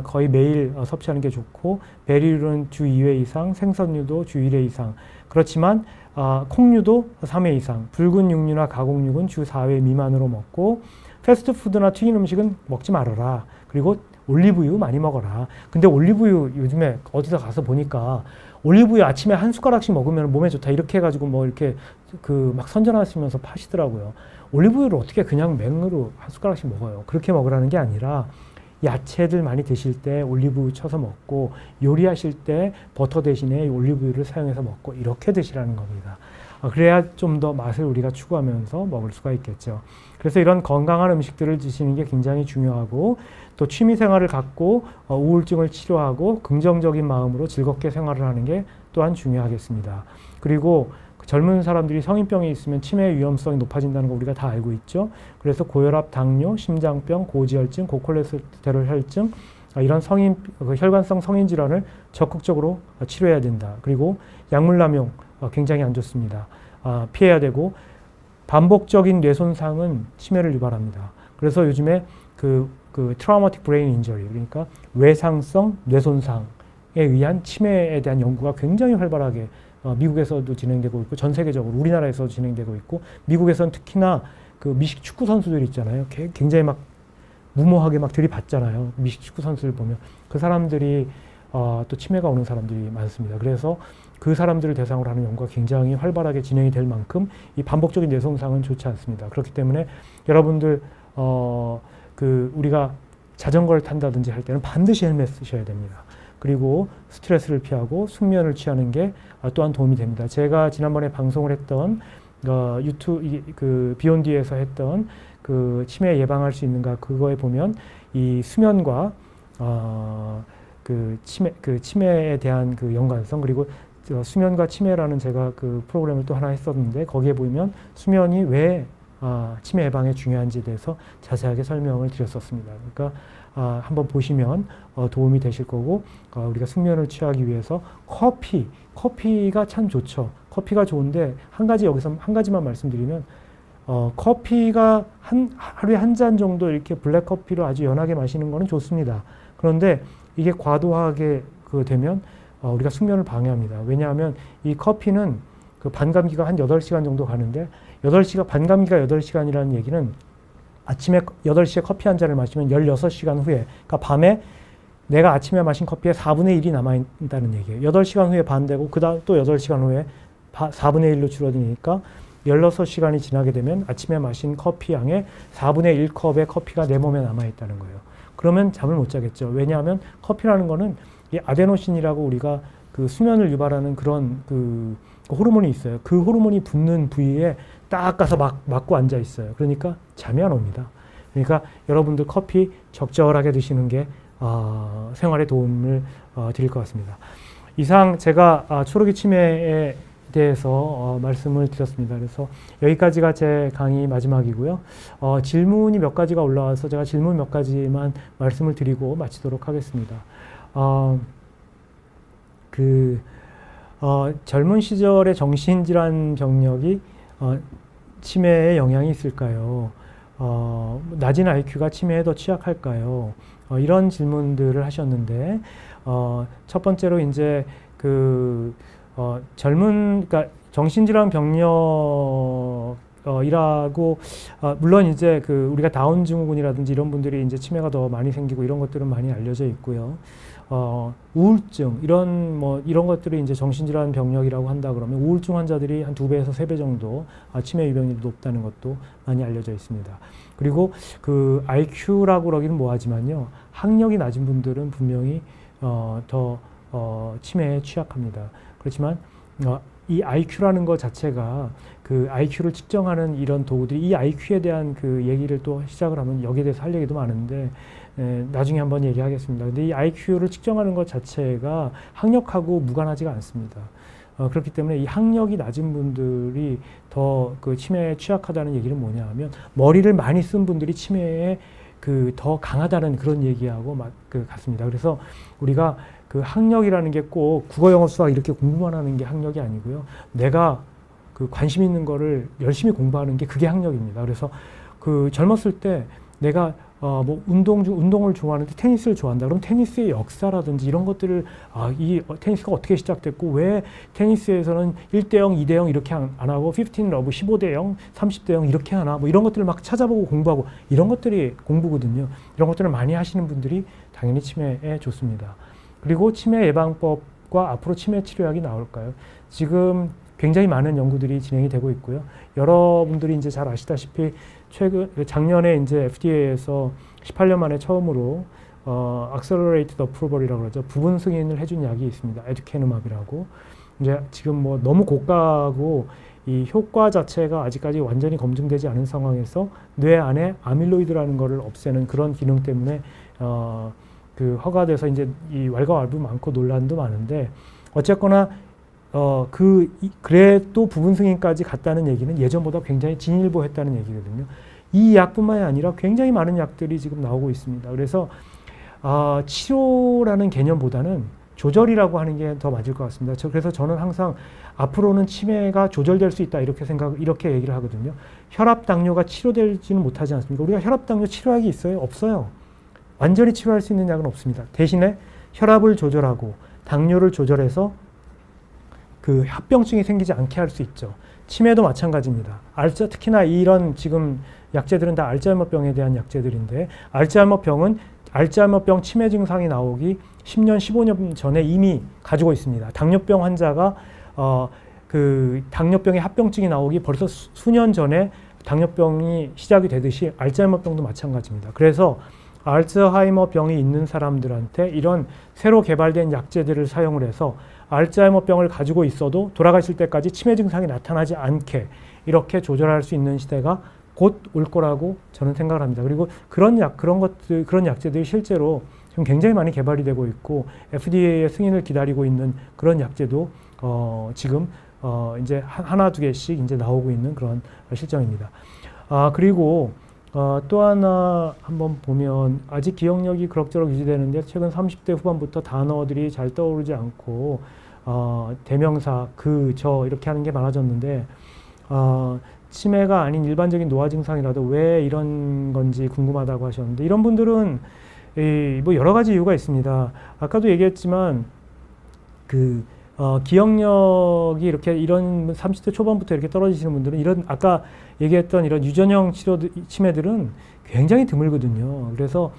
거의 매일 섭취하는 게 좋고, 베리류는 주 2회 이상, 생선류도 주 1회 이상. 그렇지만 콩류도 3회 이상, 붉은 육류나 가공육은 주 4회 미만으로 먹고, 패스트푸드나 튀긴 음식은 먹지 말아라. 그리고 올리브유 많이 먹어라. 근데 올리브유 요즘에 어디서 가서 보니까 올리브유 아침에 한 숟가락씩 먹으면 몸에 좋다 이렇게 해가지고 뭐 이렇게 그 막 선전하시면서 파시더라고요. 올리브유를 어떻게 그냥 맹으로 한 숟가락씩 먹어요. 그렇게 먹으라는 게 아니라 야채들 많이 드실 때 올리브유 쳐서 먹고, 요리하실 때 버터 대신에 올리브유를 사용해서 먹고 이렇게 드시라는 겁니다. 그래야 좀 더 맛을 우리가 추구하면서 먹을 수가 있겠죠. 그래서 이런 건강한 음식들을 드시는 게 굉장히 중요하고, 또 취미 생활을 갖고 우울증을 치료하고 긍정적인 마음으로 즐겁게 생활을 하는 게 또한 중요하겠습니다. 그리고 젊은 사람들이 성인병이 있으면 치매 위험성이 높아진다는 거 우리가 다 알고 있죠. 그래서 고혈압, 당뇨, 심장병, 고지혈증, 고콜레스테롤 혈증 이런 혈관성 성인 질환을 적극적으로 치료해야 된다. 그리고 약물 남용 굉장히 안 좋습니다. 피해야 되고, 반복적인 뇌 손상은 치매를 유발합니다. 그래서 요즘에 그 트라우마틱 브레인 인저리, 그러니까 외상성 뇌 손상에 의한 치매에 대한 연구가 굉장히 활발하게 미국에서도 진행되고 있고, 전 세계적으로 우리나라에서도 진행되고 있고, 미국에서는 특히나 그 미식 축구 선수들 있잖아요. 굉장히 막 무모하게 막 들이받잖아요. 미식 축구 선수를 보면 그 사람들이 또 치매가 오는 사람들이 많습니다. 그래서 그 사람들을 대상으로 하는 연구가 굉장히 활발하게 진행이 될 만큼 이 반복적인 뇌 손상은 좋지 않습니다. 그렇기 때문에 여러분들 우리가 자전거를 탄다든지 할 때는 반드시 헬멧 쓰셔야 됩니다. 그리고 스트레스를 피하고 숙면을 취하는 게 또한 도움이 됩니다. 제가 지난번에 방송을 했던 비욘디에서 했던 그 치매 예방할 수 있는가, 그거에 보면 이 수면과 치매에 대한 그 연관성, 그리고 수면과 치매라는 제가 그 프로그램을 또 하나 했었는데, 거기에 보면 수면이 왜 치매 예방에 중요한지에 대해서 자세하게 설명을 드렸었습니다. 그러니까 한번 보시면 도움이 되실 거고, 우리가 숙면을 취하기 위해서 커피가 참 좋죠. 커피가 좋은데 여기서 한 가지만 말씀드리면, 커피가 하루에 한 잔 정도 이렇게 블랙 커피를 아주 연하게 마시는 거는 좋습니다. 그런데 이게 과도하게 되면 우리가 숙면을 방해합니다. 왜냐하면 이 커피는 그 반감기가 한 8시간 정도 가는데, 반감기가 8시간이라는 얘기는 아침에 8시에 커피 한 잔을 마시면 16시간 후에, 그러니까 밤에 내가 아침에 마신 커피의 4분의 1이 남아있다는 얘기예요. 8시간 후에 반되고, 그 다음 또 8시간 후에 4분의 1로 줄어드니까 16시간이 지나게 되면 아침에 마신 커피 양의 4분의 1컵의 커피가 내 몸에 남아있다는 거예요. 그러면 잠을 못 자겠죠. 왜냐하면 커피라는 거는 이 아데노신이라고 우리가 그 수면을 유발하는 그런 그 호르몬이 있어요. 그 호르몬이 붙는 부위에 딱 가서 맞고 앉아 있어요. 그러니까 잠이 안 옵니다. 그러니까 여러분들 커피 적절하게 드시는 게 생활에 도움을 드릴 것 같습니다. 이상 제가 초록이 치매에 대해서 말씀을 드렸습니다. 그래서 여기까지가 제 강의 마지막이고요. 질문이 몇 가지가 올라와서 제가 질문 몇 가지만 말씀을 드리고 마치도록 하겠습니다. 젊은 시절의 정신질환 병력이 치매에 영향이 있을까요? 낮은 IQ가 치매에 더 취약할까요? 이런 질문들을 하셨는데, 첫 번째로 이제 그러니까 정신질환 병력이라고 물론 이제 우리가 다운 증후군이라든지 이런 분들이 이제 치매가 더 많이 생기고 이런 것들은 많이 알려져 있고요. 우울증 이런 것들이 이제 정신질환 병력이라고 한다 그러면 우울증 환자들이 한 2배에서 3배 정도 치매 유병률이 높다는 것도 많이 알려져 있습니다. 그리고 그 IQ라고 그러기는 뭐하지만요, 학력이 낮은 분들은 분명히 더 치매에 취약합니다. 그렇지만 이 IQ라는 것 자체가 그 IQ를 측정하는 이런 도구들이 이 IQ에 대한 그 얘기를 또 시작을 하면 여기에 대해서 할 얘기도 많은데 나중에 한번 얘기하겠습니다. 근데 이 IQ를 측정하는 것 자체가 학력하고 무관하지가 않습니다. 그렇기 때문에 이 학력이 낮은 분들이 더 그 치매에 취약하다는 얘기는 뭐냐 하면 머리를 많이 쓴 분들이 치매에 그 더 강하다는 그런 얘기하고 그 같습니다. 그래서 우리가 그 학력이라는 게 꼭 국어, 영어, 수학 이렇게 공부만 하는 게 학력이 아니고요. 내가 그 관심 있는 거를 열심히 공부하는 게 그게 학력입니다. 그래서 그 젊었을 때 내가 뭐 운동을 좋아하는데 테니스를 좋아한다. 그럼 테니스의 역사라든지 이런 것들을 이 테니스가 어떻게 시작됐고 왜 테니스에서는 1대0, 2대0 이렇게 안 하고 15러브, 15대0, 30대0 이렇게 하나 뭐 이런 것들을 막 찾아보고 공부하고 이런 것들이 공부거든요. 이런 것들을 많이 하시는 분들이 당연히 치매에 좋습니다. 그리고 치매 예방법과 앞으로 치매 치료약이 나올까요? 지금 굉장히 많은 연구들이 진행이 되고 있고요. 여러분들이 이제 잘 아시다시피 작년에 이제 FDA에서 18년 만에 처음으로 Accelerated Approval이라고 그러죠. 부분 승인을 해준 약이 있습니다. 에듀케누맙이라고. 이제 지금 뭐 너무 고가고 이 효과 자체가 아직까지 완전히 검증되지 않은 상황에서 뇌 안에 아밀로이드라는 거를 없애는 그런 기능 때문에 그 허가돼서 이제 이 왈가왈부 많고 논란도 많은데 어쨌거나 그래도 부분 승인까지 갔다는 얘기는 예전보다 굉장히 진일보했다는 얘기거든요. 이 약뿐만이 아니라 굉장히 많은 약들이 지금 나오고 있습니다. 그래서 치료라는 개념보다는 조절이라고 하는 게 더 맞을 것 같습니다. 그래서 저는 항상 앞으로는 치매가 조절될 수 있다 이렇게 얘기를 하거든요. 혈압 당뇨가 치료되지는 못하지 않습니까? 우리가 혈압 당뇨 치료약이 있어요? 없어요. 완전히 치료할 수 있는 약은 없습니다. 대신에 혈압을 조절하고 당뇨를 조절해서 그 합병증이 생기지 않게 할 수 있죠. 치매도 마찬가지입니다. 특히나 이런 지금 약제들은 다 알츠하이머병에 대한 약제들인데 알츠하이머병은 알츠하이머병 치매 증상이 나오기 10년, 15년 전에 이미 가지고 있습니다. 당뇨병 환자가 그 당뇨병의 합병증이 나오기 벌써 수년 전에 당뇨병이 시작이 되듯이 알츠하이머병도 마찬가지입니다. 그래서 알츠하이머병이 있는 사람들한테 이런 새로 개발된 약제들을 사용을 해서 알츠하이머병을 가지고 있어도 돌아가실 때까지 치매 증상이 나타나지 않게 이렇게 조절할 수 있는 시대가 곧 올 거라고 저는 생각을 합니다. 그리고 그런 약제들이 실제로 지금 굉장히 많이 개발이 되고 있고 FDA의 승인을 기다리고 있는 그런 약제도 지금 이제 하나 두 개씩 이제 나오고 있는 그런 실정입니다. 그리고 또 하나 한번 보면 아직 기억력이 그럭저럭 유지되는데 최근 30대 후반부터 단어들이 잘 떠오르지 않고 대명사, 그, 저 이렇게 하는 게 많아졌는데 치매가 아닌 일반적인 노화 증상이라도 왜 이런 건지 궁금하다고 하셨는데 이런 분들은 뭐 여러 가지 이유가 있습니다. 아까도 얘기했지만 그 기억력이 이렇게 이런 30대 초반부터 이렇게 떨어지시는 분들은 이런 아까 얘기했던 이런 유전형 치매들은 굉장히 드물거든요. 그래서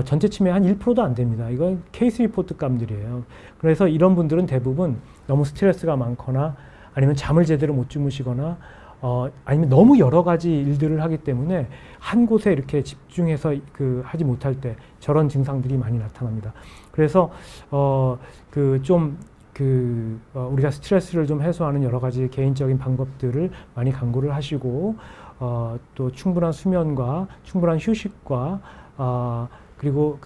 전체 치매 한 1%도 안 됩니다. 이건 케이스 리포트 감들이에요. 그래서 이런 분들은 대부분 너무 스트레스가 많거나 아니면 잠을 제대로 못 주무시거나 아니면 너무 여러 가지 일들을 하기 때문에 한 곳에 이렇게 집중해서 하지 못할 때 저런 증상들이 많이 나타납니다. 그래서 우리가 스트레스를 좀 해소하는 여러 가지 개인적인 방법들을 많이 강구를 하시고 또 충분한 수면과 충분한 휴식과 그리고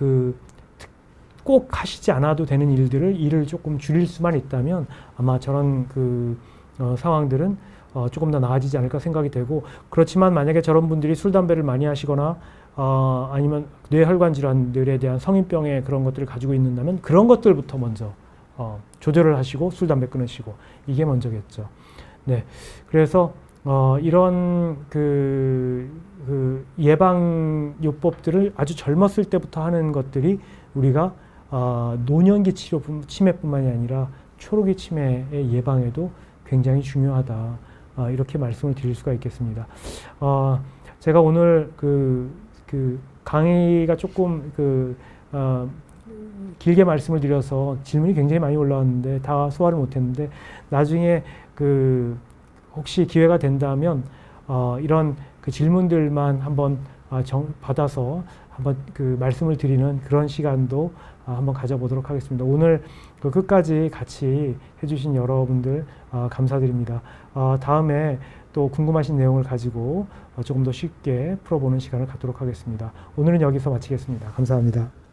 꼭 하시지 않아도 되는 일을 조금 줄일 수만 있다면 아마 저런 상황들은 조금 더 나아지지 않을까 생각이 되고 그렇지만 만약에 저런 분들이 술, 담배를 많이 하시거나 아니면 뇌혈관 질환들에 대한 성인병의 그런 것들을 가지고 있는다면 그런 것들부터 먼저 조절을 하시고 술, 담배 끊으시고 이게 먼저겠죠. 네, 그래서 이런 예방요법들을 아주 젊었을 때부터 하는 것들이 우리가 노년기 치매뿐만이 아니라 초록이 치매의 예방에도 굉장히 중요하다. 이렇게 말씀을 드릴 수가 있겠습니다. 제가 오늘 강의가 조금 길게 말씀을 드려서 질문이 굉장히 많이 올라왔는데 다 소화를 못했는데 나중에 혹시 기회가 된다면 이런 질문들만 한번 받아서 한번 말씀을 드리는 그런 시간도 한번 가져보도록 하겠습니다. 오늘 그 끝까지 같이 해주신 여러분들 감사드립니다. 다음에 또 궁금하신 내용을 가지고 조금 더 쉽게 풀어보는 시간을 갖도록 하겠습니다. 오늘은 여기서 마치겠습니다. 감사합니다.